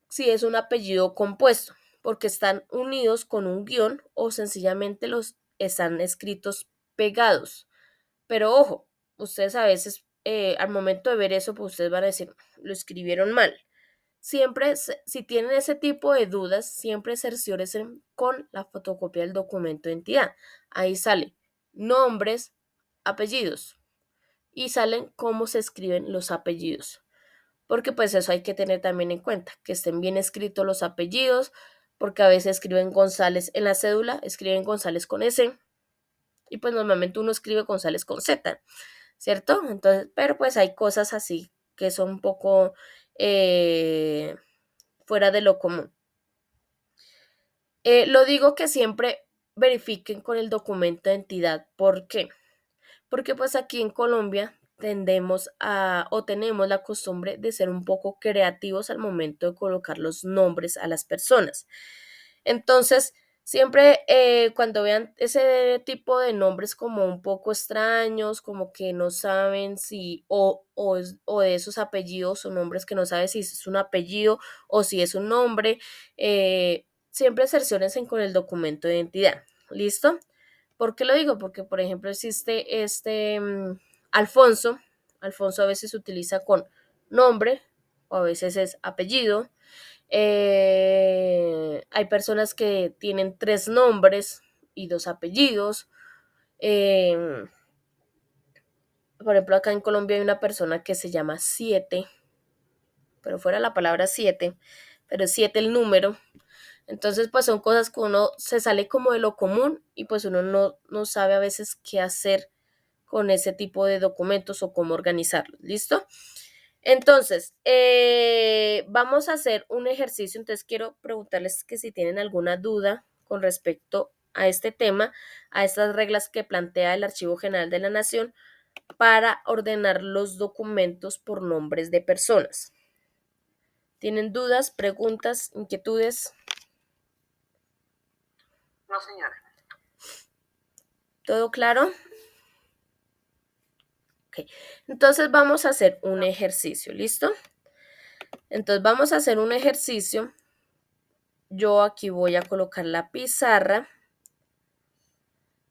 si es un apellido compuesto? Porque están unidos con un guión o sencillamente los están escritos pegados. Pero ojo, ustedes a veces al momento de ver eso, pues ustedes van a decir, lo escribieron mal. Siempre, si tienen ese tipo de dudas, siempre cerciórense con la fotocopia del documento de identidad. Ahí sale nombres, apellidos y salen cómo se escriben los apellidos. Porque pues eso hay que tener también en cuenta, que estén bien escritos los apellidos, porque a veces escriben González en la cédula, escriben González con S, y pues normalmente uno escribe González con Z, ¿cierto? Entonces, pero pues hay cosas así que son un poco fuera de lo común. Lo digo que siempre verifiquen con el documento de identidad. ¿Por qué? Porque pues aquí en Colombia tendemos o tenemos la costumbre de ser un poco creativos al momento de colocar los nombres a las personas. Entonces, siempre cuando vean ese tipo de nombres como un poco extraños, como que no saben si, o de esos apellidos o nombres que no saben si es un apellido o si es un nombre, siempre cerciórense con el documento de identidad. ¿Listo? ¿Por qué lo digo? Porque, por ejemplo, existe Alfonso. Alfonso a veces se utiliza con nombre o a veces es apellido. Hay personas que tienen 3 nombres y 2 apellidos. Por ejemplo, acá en Colombia hay una persona que se llama 7, pero fuera la palabra 7, pero es 7 el número. Entonces, pues son cosas que uno se sale como de lo común y pues uno no sabe a veces qué hacer con ese tipo de documentos o cómo organizarlos. ¿Listo? Entonces, vamos a hacer un ejercicio. Entonces, quiero preguntarles que si tienen alguna duda con respecto a este tema, a estas reglas que plantea el Archivo General de la Nación para ordenar los documentos por nombres de personas. ¿Tienen dudas, preguntas, inquietudes? No, señora. ¿Todo claro? Ok. Entonces vamos a hacer un ejercicio, ¿listo? Entonces vamos a hacer un ejercicio. Yo aquí voy a colocar la pizarra.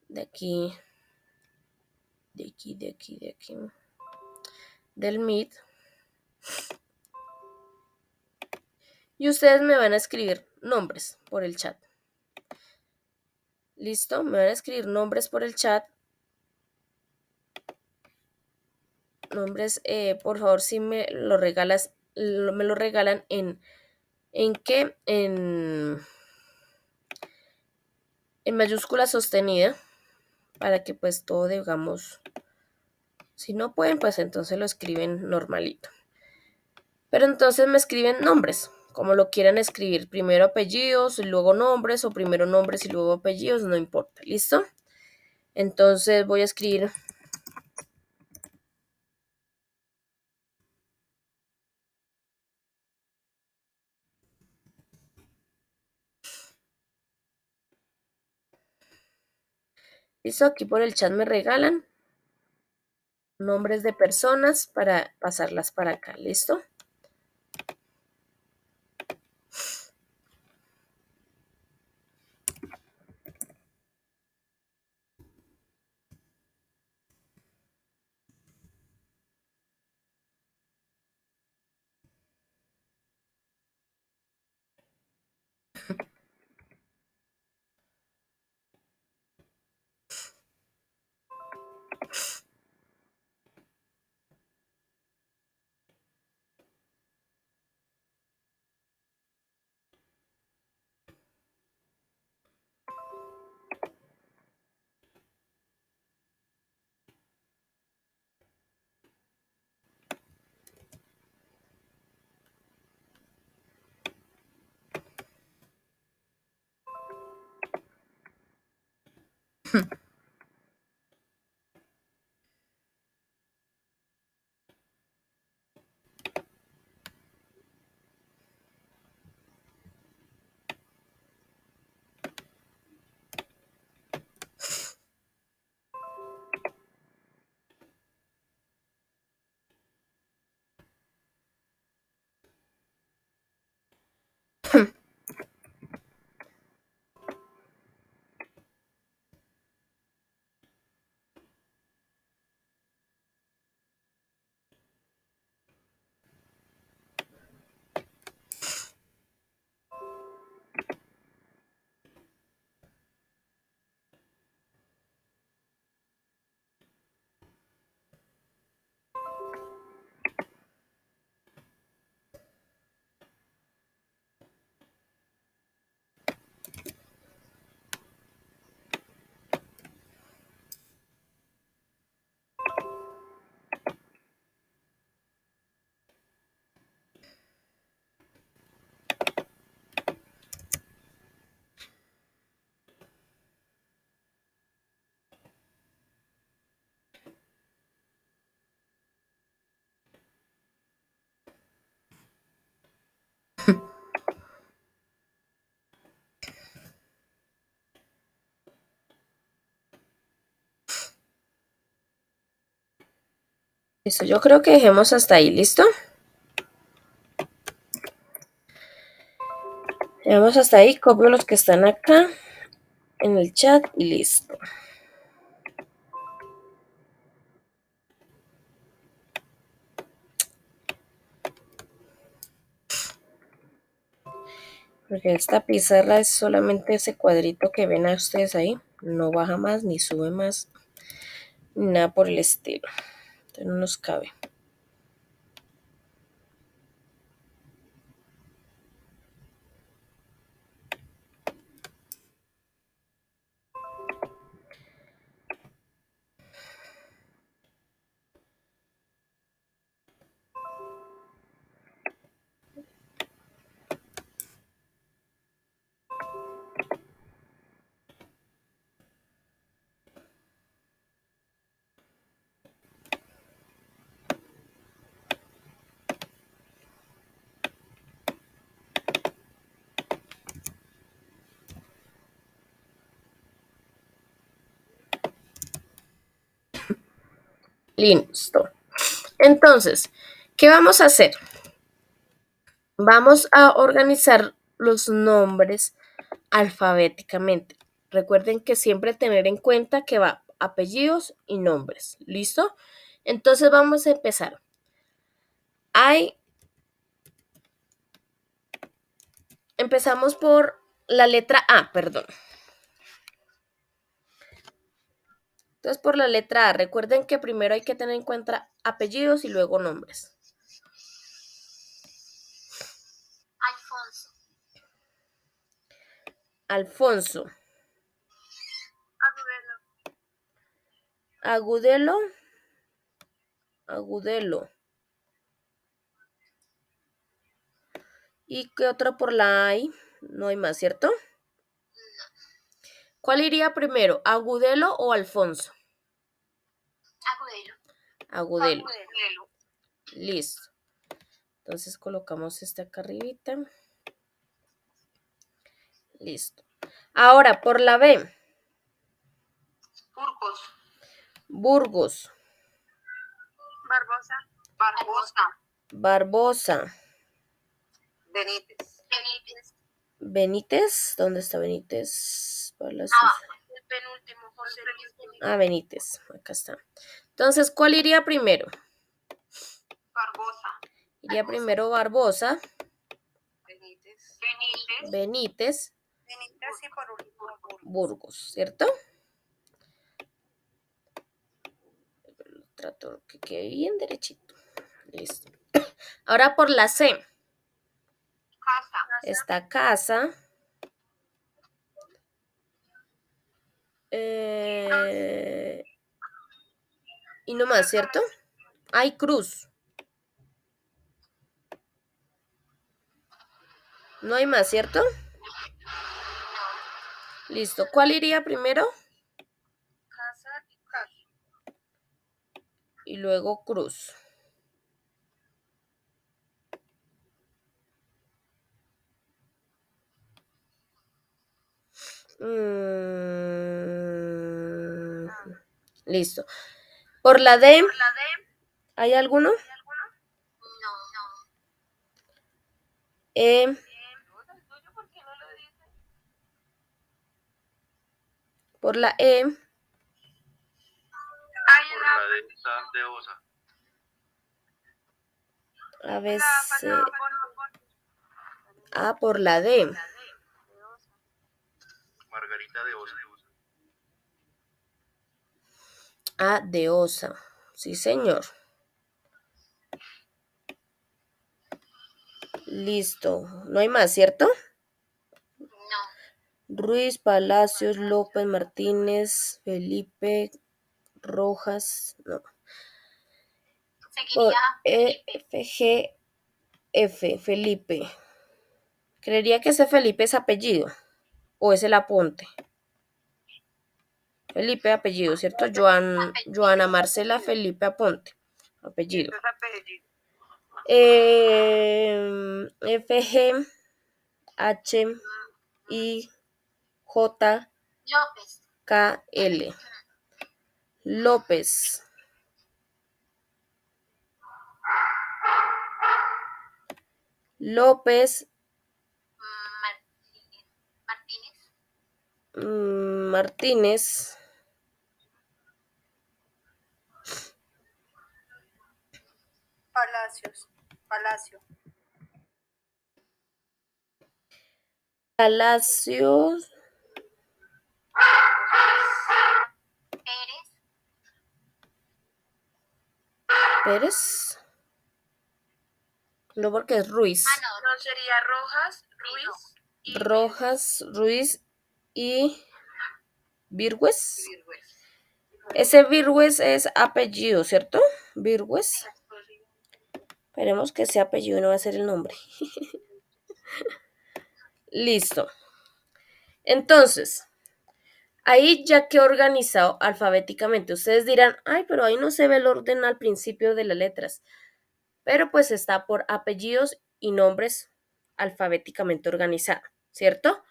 De aquí. Del Meet. Y ustedes me van a escribir nombres por el chat. ¿Listo? Me van a escribir nombres por el chat. Nombres, por favor, si me lo regalas, me lo regalan ¿en qué? En mayúscula sostenida, para que pues todo digamos, si no pueden, pues entonces lo escriben normalito. Pero entonces me escriben nombres, como lo quieran escribir, primero apellidos y luego nombres, o primero nombres y luego apellidos, no importa, ¿listo? Entonces voy a escribir listo, aquí por el chat me regalan nombres de personas para pasarlas para acá, ¿listo? Listo, yo creo que dejemos hasta ahí, ¿listo? Dejemos hasta ahí, copio los que están acá en el chat y listo. Porque esta pizarra es solamente ese cuadrito que ven a ustedes ahí. No baja más, ni sube más, ni nada por el estilo. Entonces no nos cabe. Listo. Entonces, ¿qué vamos a hacer? Vamos a organizar los nombres alfabéticamente. Recuerden que siempre tener en cuenta que va apellidos y nombres. ¿Listo? Entonces vamos a empezar. Empezamos por la letra A, perdón. Entonces por la letra A, recuerden que primero hay que tener en cuenta apellidos y luego nombres. Alfonso. Alfonso. Agudelo. Agudelo. Agudelo. ¿Y qué otro por la A hay? No hay más, ¿cierto? ¿Cuál iría primero, Agudelo o Alfonso? Agudelo. Agudelo. Agudelo. Listo. Entonces colocamos este acá arribita. Listo. Ahora por la B. Burgos. Burgos. Barbosa. Barbosa. Barbosa. Benítez. Benítez. Benítez. ¿Dónde está Benítez? El penúltimo, José Luis Benítez. Ah, Benítez. Acá está. Entonces, ¿cuál iría primero? Barbosa. Iría primero Barbosa. Benítez. Benítez. Benítez. Benítez y por último Burgos, ¿cierto? Trato que quede bien derechito. Listo. Ahora por la C. Casa. Está Casa. Y no más, ¿cierto? Hay Cruz. No hay más, ¿cierto? Listo. ¿Cuál iría primero? y luego cruz. Listo. Por la D, ¿hay alguno? No. E, ¿El tuyo por qué no lo dices? por la E, Por la D está de osa. A, B, C. A por la D. Margarita de osa. A de osa. Sí, señor. Listo. No hay más, ¿cierto? No. Ruiz, Palacios, López, Martínez, Felipe, Rojas. No. Por E, F, G, F, Felipe. Creería que ese Felipe es apellido. ¿O es el apunte? Felipe, apellido, ¿cierto? Joana Marcela Felipe Aponte. Apellido. Es apellido. F, G, H, I, J, K, L. López. López. Martínez. Palacios. Palacio. Palacios. Pérez. No, porque es Ruiz. No, sería Rojas, Ruiz y Rojas, Ruiz y Virgües. Ese Virgües es apellido, ¿cierto? Virgües. Esperemos que sea apellido y no va a ser el nombre. Listo. Entonces, ahí ya que he organizado alfabéticamente. Ustedes dirán, ay, pero ahí no se ve el orden al principio de las letras. Pero pues está por apellidos y nombres alfabéticamente organizado, ¿cierto?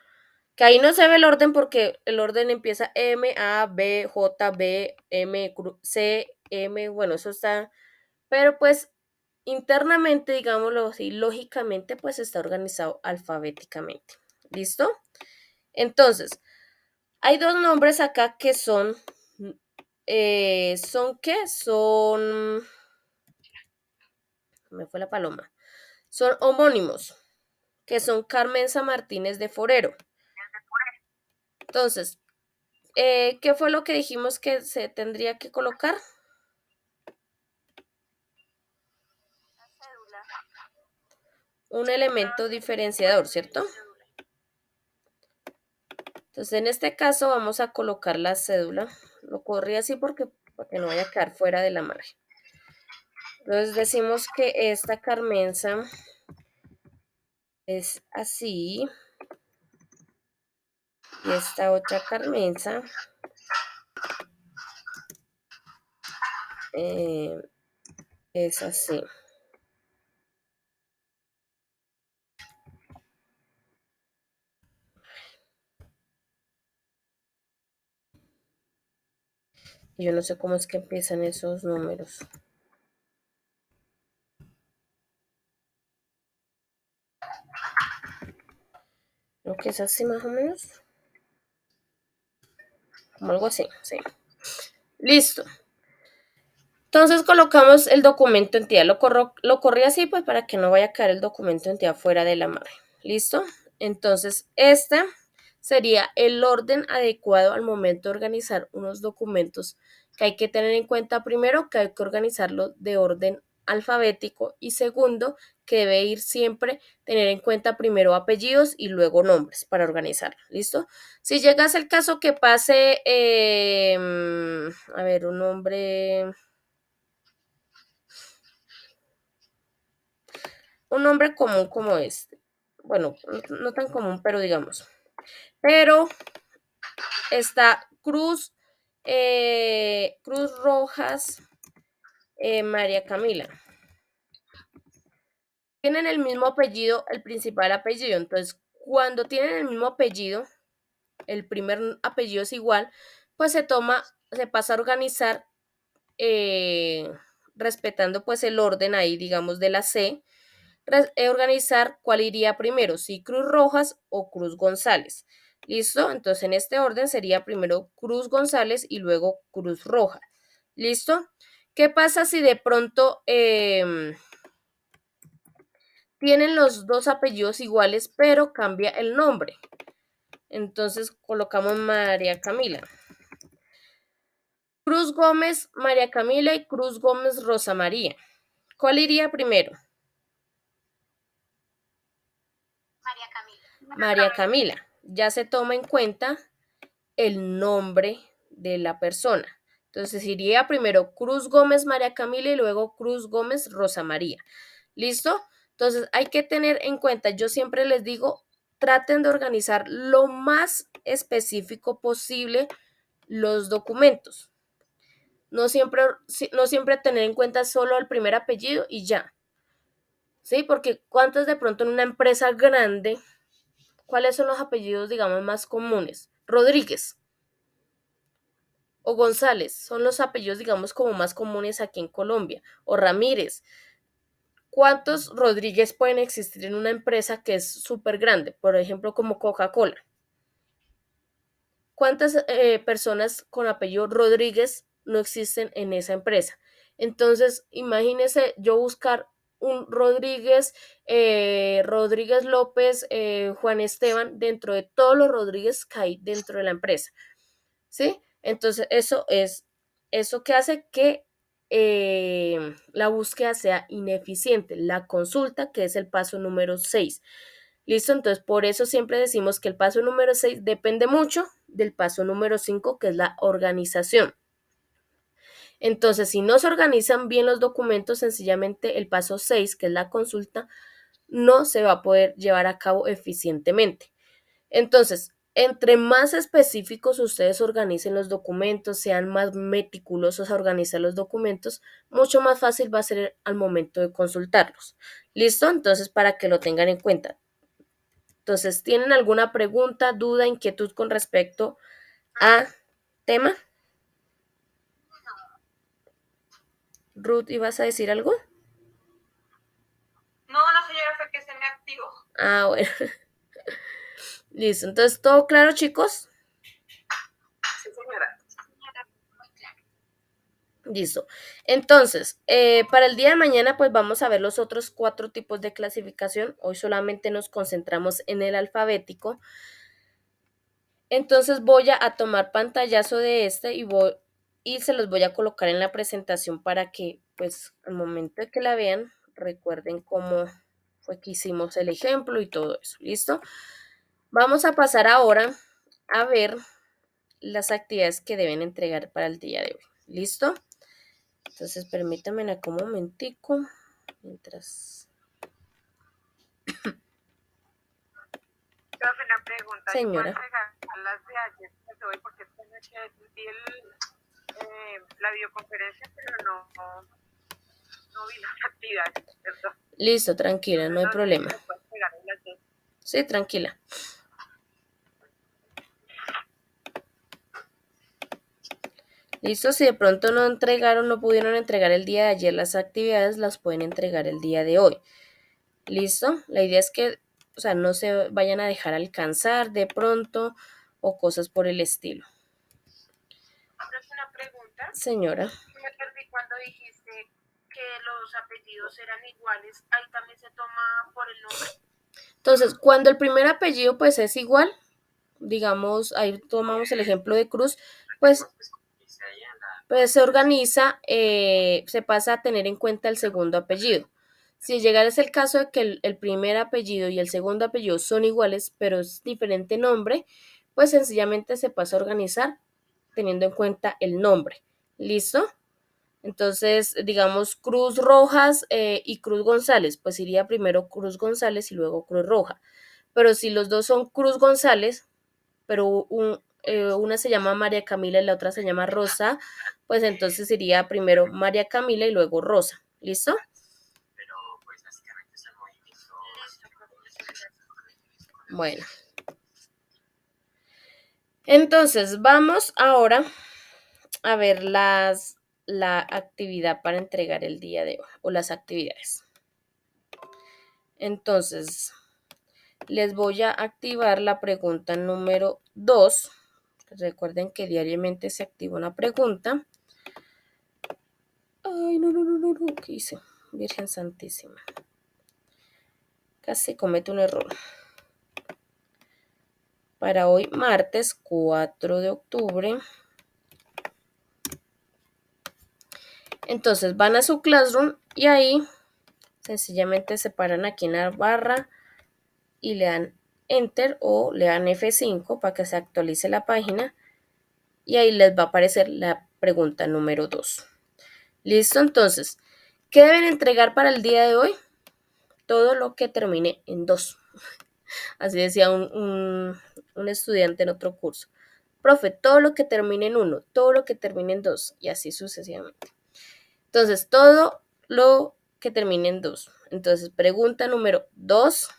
Que ahí no se ve el orden porque el orden empieza M, A, B, J, B, M, C, M, bueno, eso está, pero pues internamente, digámoslo así, lógicamente, pues está organizado alfabéticamente. ¿Listo? Entonces, hay dos nombres acá que ¿son qué? Me fue la paloma. Son homónimos, que son Carmenza Martínez de Forero. Entonces, ¿qué fue lo que dijimos que se tendría que colocar? Un elemento diferenciador, ¿cierto? Entonces, en este caso vamos a colocar la cédula. Lo corrí así porque para que no vaya a quedar fuera de la margen. Entonces decimos que esta Carmenza es así. Y esta otra Carmenza es así. Y yo no sé cómo es que empiezan esos números. Creo que es así más o menos. Como algo así, sí. Listo. Entonces colocamos el documento entidad. Lo corrí así pues para que no vaya a caer el documento entidad fuera de la margen. ¿Listo? Entonces este sería el orden adecuado al momento de organizar unos documentos que hay que tener en cuenta. Primero, que hay que organizarlo de orden alfabético y segundo, que debe ir siempre tener en cuenta primero apellidos y luego nombres para organizarlo. ¿Listo? Si llegase el caso que pase, a ver, un nombre... Un nombre común como este. Bueno, no tan común, pero digamos. Pero está Cruz Rojas, María Camila. Tienen el mismo apellido, el principal apellido. Entonces, cuando tienen el mismo apellido, el primer apellido es igual, pues se pasa a organizar respetando pues el orden ahí, digamos, de la C, organizar cuál iría primero, si Cruz Rojas o Cruz González. ¿Listo? Entonces en este orden sería primero Cruz González y luego Cruz Roja. ¿Listo? ¿Qué pasa si de pronto tienen los dos apellidos iguales, pero cambia el nombre? Entonces colocamos María Camila. Cruz Gómez, María Camila y Cruz Gómez Rosa María. ¿Cuál iría primero? María Camila. María Camila. Ya se toma en cuenta el nombre de la persona. Entonces iría primero Cruz Gómez María Camila y luego Cruz Gómez Rosa María. ¿Listo? Entonces hay que tener en cuenta, yo siempre les digo, traten de organizar lo más específico posible los documentos. No siempre, no siempre tener en cuenta solo el primer apellido y ya. ¿Sí? Porque ¿cuántos de pronto en una empresa grande, cuáles son los apellidos, digamos, más comunes? Rodríguez o González son los apellidos, digamos, como más comunes aquí en Colombia. O Ramírez. ¿Cuántos Rodríguez pueden existir en una empresa que es súper grande? Por ejemplo, como Coca-Cola. ¿Cuántas personas con apellido Rodríguez no existen en esa empresa? Entonces, imagínese yo buscar un Rodríguez, Rodríguez López, Juan Esteban, dentro de todos los Rodríguez que hay dentro de la empresa. ¿Sí? Entonces, eso que hace que la búsqueda sea ineficiente. La consulta, que es el paso número 6. ¿Listo? Entonces, por eso siempre decimos que el paso número 6 depende mucho del paso número 5, que es la organización. Entonces, si no se organizan bien los documentos, sencillamente el paso 6, que es la consulta, no se va a poder llevar a cabo eficientemente. Entonces, entre más específicos ustedes organicen los documentos, sean más meticulosos a organizar los documentos, mucho más fácil va a ser al momento de consultarlos. ¿Listo? Entonces, para que lo tengan en cuenta. Entonces, ¿tienen alguna pregunta, duda, inquietud con respecto a tema? Ruth, ¿ibas a decir algo? No, señora, fue que se me activó. Ah, bueno. Listo, entonces, ¿todo claro, chicos? Sí, señora. Listo. Entonces, para el día de mañana, pues vamos a ver los otros 4 tipos de clasificación. Hoy solamente nos concentramos en el alfabético. Entonces voy a tomar pantallazo de este y se los voy a colocar en la presentación para que, pues, al momento de que la vean, recuerden cómo fue que hicimos el ejemplo y todo eso. ¿Listo? Vamos a pasar ahora a ver las actividades que deben entregar para el día de hoy. ¿Listo? Entonces, permítanme acá un momentico, mientras... Profe, una pregunta. Señora. ¿Yo puedo entregar las de ayer de hoy? Porque esta noche vi la videoconferencia, pero no vi las actividades, ¿cierto? Listo, tranquila, no hay problema. ¿Me puedo entregar en las dos? Sí, tranquila. Listo, si de pronto no entregaron, no pudieron entregar el día de ayer las actividades, las pueden entregar el día de hoy. ¿Listo? La idea es que, o sea, no se vayan a dejar alcanzar de pronto o cosas por el estilo. Una pregunta. Señora. Me perdí cuando dijiste que los apellidos eran iguales. Ahí también se toma por el nombre. Entonces, cuando el primer apellido pues es igual, digamos, ahí tomamos el ejemplo de Cruz, pues se organiza, se pasa a tener en cuenta el segundo apellido. Si llegara a ser el caso de que el primer apellido y el segundo apellido son iguales, pero es diferente nombre, pues sencillamente se pasa a organizar teniendo en cuenta el nombre. ¿Listo? Entonces, digamos, Cruz Rojas y Cruz González, pues iría primero Cruz González y luego Cruz Roja. Pero si los dos son Cruz González, pero una se llama María Camila y la otra se llama Rosa, pues entonces iría primero María Camila y luego Rosa. ¿Listo? Bueno. Entonces, vamos ahora a ver la actividad para entregar el día de hoy, o las actividades. Entonces, les voy a activar la pregunta número 2. Recuerden que diariamente se activa una pregunta. Ay, no, ¿qué hice? Virgen Santísima. Casi cometo un error. Para hoy, martes 4 de octubre. Entonces, van a su Classroom y ahí sencillamente se paran aquí en la barra y le dan Enter o le dan F5 para que se actualice la página y ahí les va a aparecer la pregunta número 2. ¿Listo? Entonces, ¿qué deben entregar para el día de hoy? Todo lo que termine en 2. Así decía un estudiante en otro curso. Profe, todo lo que termine en 1, todo lo que termine en 2 y así sucesivamente. Entonces, todo lo que termine en 2. Entonces, pregunta número 2,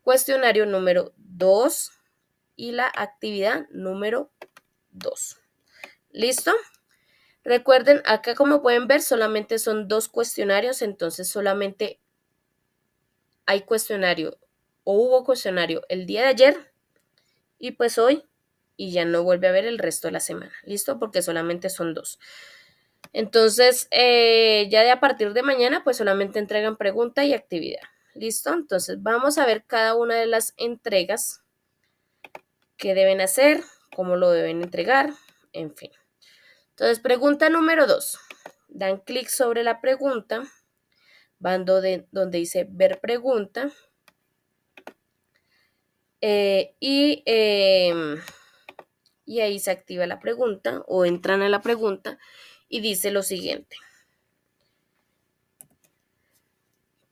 cuestionario número 2 y la actividad número 2. ¿Listo? Recuerden, acá como pueden ver, solamente son 2 cuestionarios, entonces solamente hay cuestionario o hubo cuestionario el día de ayer y pues hoy y ya no vuelve a ver el resto de la semana. ¿Listo? Porque solamente son 2. Entonces, ya de a partir de mañana, pues solamente entregan pregunta y actividad. ¿Listo? Entonces, vamos a ver cada una de las entregas que deben hacer, cómo lo deben entregar, en fin. Entonces, pregunta número 2. Dan clic sobre la pregunta, van donde dice ver pregunta y ahí se activa la pregunta o entran a la pregunta y dice lo siguiente.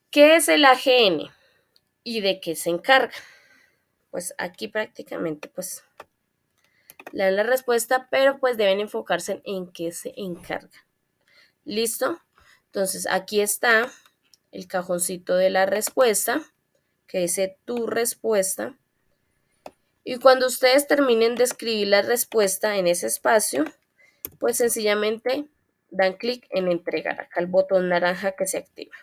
¿Qué es el AGN y de qué se encarga? Pues aquí prácticamente pues le dan la respuesta, pero pues deben enfocarse en qué se encarga. ¿Listo? Entonces aquí está el cajoncito de la respuesta, que dice tu respuesta. Y cuando ustedes terminen de escribir la respuesta en ese espacio, pues sencillamente dan clic en entregar, acá el botón naranja que se activa.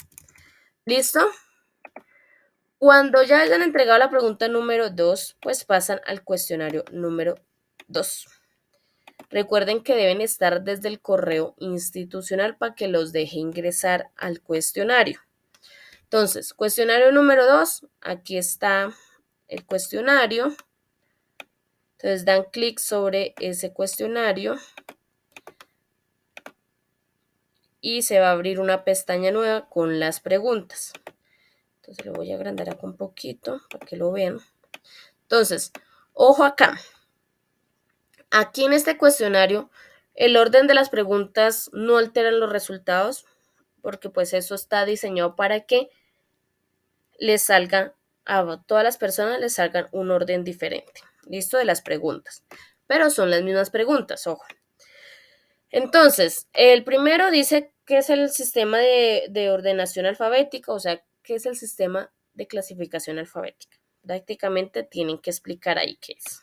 ¿Listo? Cuando ya hayan entregado la pregunta número 2, pues pasan al cuestionario número 2. Recuerden que deben estar desde el correo institucional para que los deje ingresar al cuestionario. Entonces, cuestionario número 2, aquí está el cuestionario. Entonces dan clic sobre ese cuestionario y se va a abrir una pestaña nueva con las preguntas. Entonces lo voy a agrandar acá un poquito para que lo vean. Entonces, ojo acá. Aquí en este cuestionario, el orden de las preguntas no alteran los resultados, porque pues eso está diseñado para que les salga a todas las personas les salgan un orden diferente. ¿Listo? De las preguntas. Pero son las mismas preguntas, ojo. Entonces, el primero dice que es el sistema de ordenación alfabética, o sea, ¿qué es el sistema de clasificación alfabética? Prácticamente tienen que explicar ahí qué es.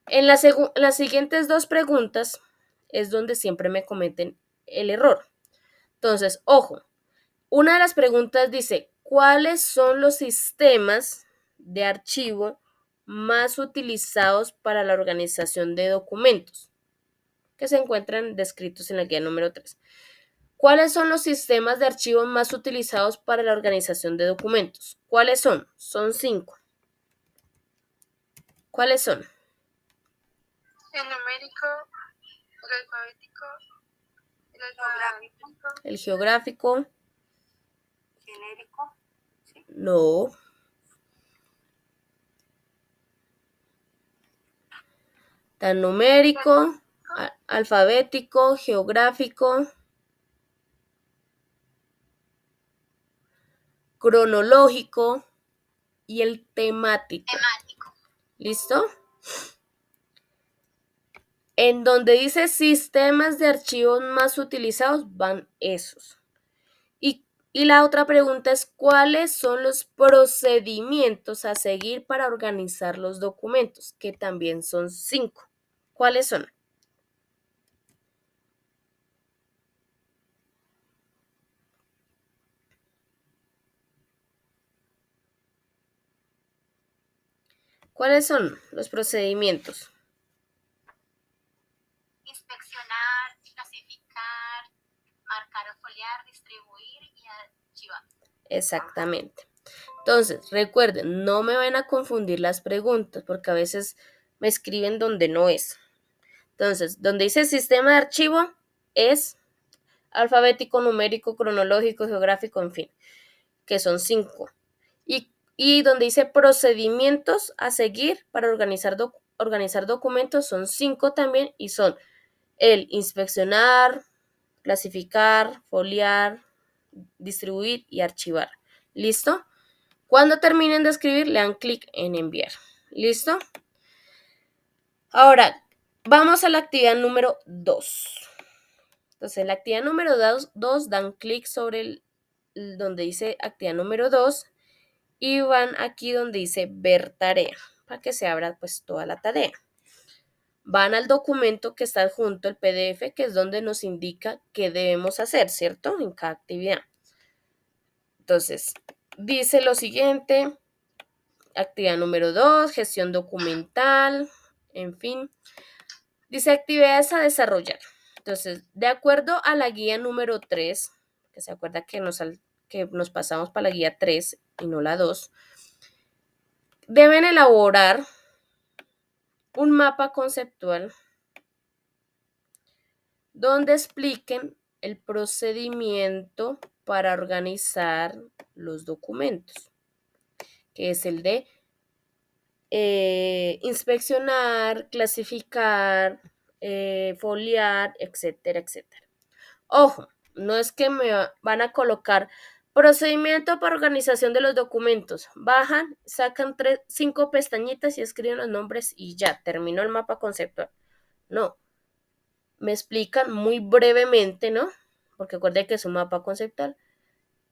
En las siguientes 2 preguntas es donde siempre me cometen el error. Entonces, ojo, una de las preguntas dice, ¿cuáles son los sistemas de archivo más utilizados para la organización de documentos? Que se encuentran descritos en la guía número 3. ¿Cuáles son los sistemas de archivo más utilizados para la organización de documentos? ¿Cuáles son? Son 5. ¿Cuáles son? El numérico, el alfabético, El geográfico. Genérico. ¿Sí? No. Tan numérico, alfabético, geográfico, cronológico y el temático. ¿Listo? En donde dice sistemas de archivos más utilizados van esos. Y la otra pregunta es, ¿cuáles son los procedimientos a seguir para organizar los documentos? Que también son 5. ¿Cuáles son? ¿Cuáles son los procedimientos? Inspeccionar, clasificar, marcar o foliar, distribuir y archivar. Exactamente. Entonces, recuerden, no me van a confundir las preguntas porque a veces me escriben donde no es. Entonces, donde dice sistema de archivo es alfabético, numérico, cronológico, geográfico, en fin, que son 5. Y donde dice procedimientos a seguir para organizar documentos son 5 también, y son el inspeccionar, clasificar, foliar, distribuir y archivar. ¿Listo? Cuando terminen de escribir, le dan clic en enviar. ¿Listo? Ahora, vamos a la actividad número 2. Entonces, en la actividad número 2 dan clic sobre donde dice actividad número 2 y van aquí donde dice ver tarea, para que se abra pues toda la tarea. Van al documento que está adjunto, el PDF, que es donde nos indica qué debemos hacer, ¿cierto? En cada actividad. Entonces, dice lo siguiente, actividad número 2, gestión documental, en fin. Dice actividades a desarrollar. Entonces, de acuerdo a la guía número 3, que se acuerda que nos pasamos para la guía 3 y no la 2, deben elaborar un mapa conceptual donde expliquen el procedimiento para organizar los documentos, que es el de inspeccionar, clasificar, foliar, etcétera, etcétera. Ojo, no es que me van a colocar procedimiento para organización de los documentos. Bajan, sacan 5 pestañitas y escriben los nombres y ya, terminó el mapa conceptual. No, me explican muy brevemente, ¿no? Porque acuérdense que es un mapa conceptual.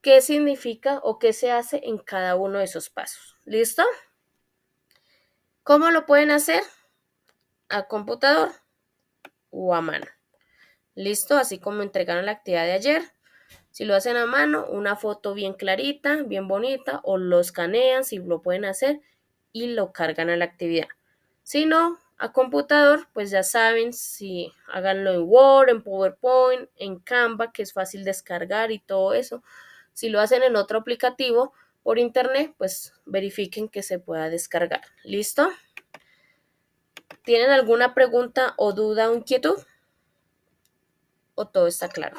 ¿Qué significa o qué se hace en cada uno de esos pasos? ¿Listo? ¿Cómo lo pueden hacer? A computador o a mano. ¿Listo? Así como entregaron la actividad de ayer. Si lo hacen a mano, una foto bien clarita, bien bonita, o lo escanean si lo pueden hacer y lo cargan a la actividad. Si no, a computador, pues ya saben, si háganlo en Word, en PowerPoint, en Canva, que es fácil descargar y todo eso. Si lo hacen en otro aplicativo por internet, pues verifiquen que se pueda descargar. ¿Listo? ¿Tienen alguna pregunta o duda o inquietud? ¿O todo está claro?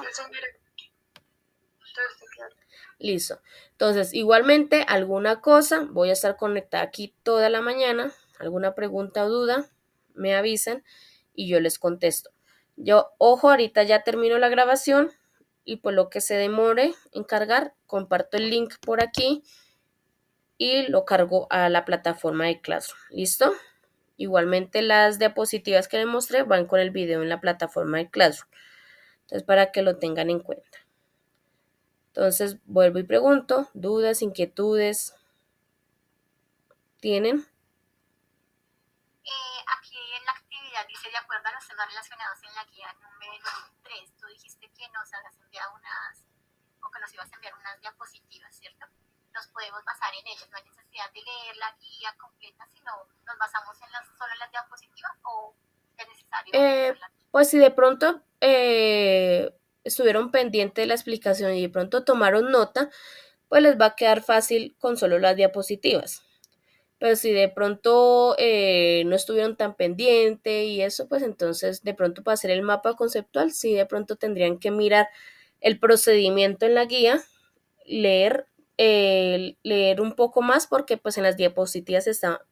Listo. Entonces, igualmente, alguna cosa, voy a estar conectada aquí toda la mañana. Alguna pregunta o duda, me avisan y yo les contesto. Yo, ojo, ahorita ya termino la grabación y por lo que se demore en cargar, comparto el link por aquí y lo cargo a la plataforma de Classroom. ¿Listo? Igualmente las diapositivas que les mostré van con el video en la plataforma de Classroom. Entonces, para que lo tengan en cuenta. Entonces, vuelvo y pregunto, ¿dudas, inquietudes tienen? Aquí en la actividad dice, de acuerdo a los temas relacionados en la guía número 3, tú dijiste que nos habías enviado o que nos ibas a enviar unas diapositivas, ¿cierto? Nos podemos basar en ellas, no hay necesidad de leer la guía completa, sino nos basamos solo en las diapositivas o es necesario. Pues si de pronto estuvieron pendientes de la explicación y de pronto tomaron nota, pues les va a quedar fácil con solo las diapositivas. Pero si de pronto no estuvieron tan pendientes y eso, pues entonces de pronto para hacer el mapa conceptual, sí de pronto tendrían que mirar el procedimiento en la guía, leer un poco más porque pues en las diapositivas está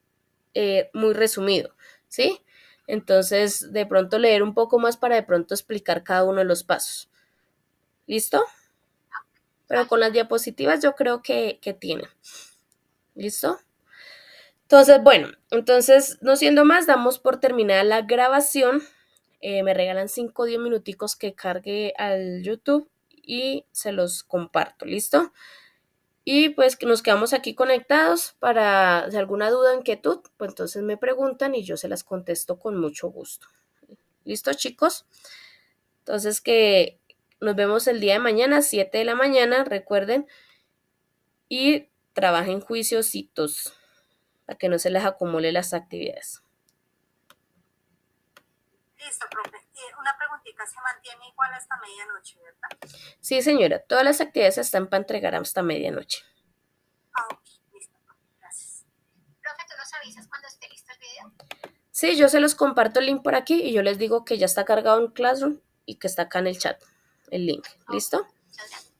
muy resumido, ¿sí? Entonces de pronto leer un poco más para de pronto explicar cada uno de los pasos. ¿Listo? Pero con las diapositivas yo creo que tienen. ¿Listo? Entonces, bueno, no siendo más, damos por terminada la grabación. me regalan 5 o 10 minuticos que cargue al YouTube y se los comparto, ¿listo? Y pues que nos quedamos aquí conectados para si alguna duda o inquietud, pues entonces me preguntan y yo se las contesto con mucho gusto. ¿Listo, chicos? Entonces que nos vemos el día de mañana, 7 de la mañana, recuerden, y trabajen juiciositos para que no se les acumule las actividades. Listo, profe. Una preguntita, ¿se mantiene igual hasta medianoche, verdad? Sí, señora, todas las actividades están para entregar hasta medianoche. Ah, ok, listo, profe. Gracias. Profe, ¿tú nos avisas cuando esté listo el video? Sí, yo se los comparto el link por aquí y yo les digo que ya está cargado en Classroom y que está acá en el chat, el link. ¿Listo? Muchas gracias.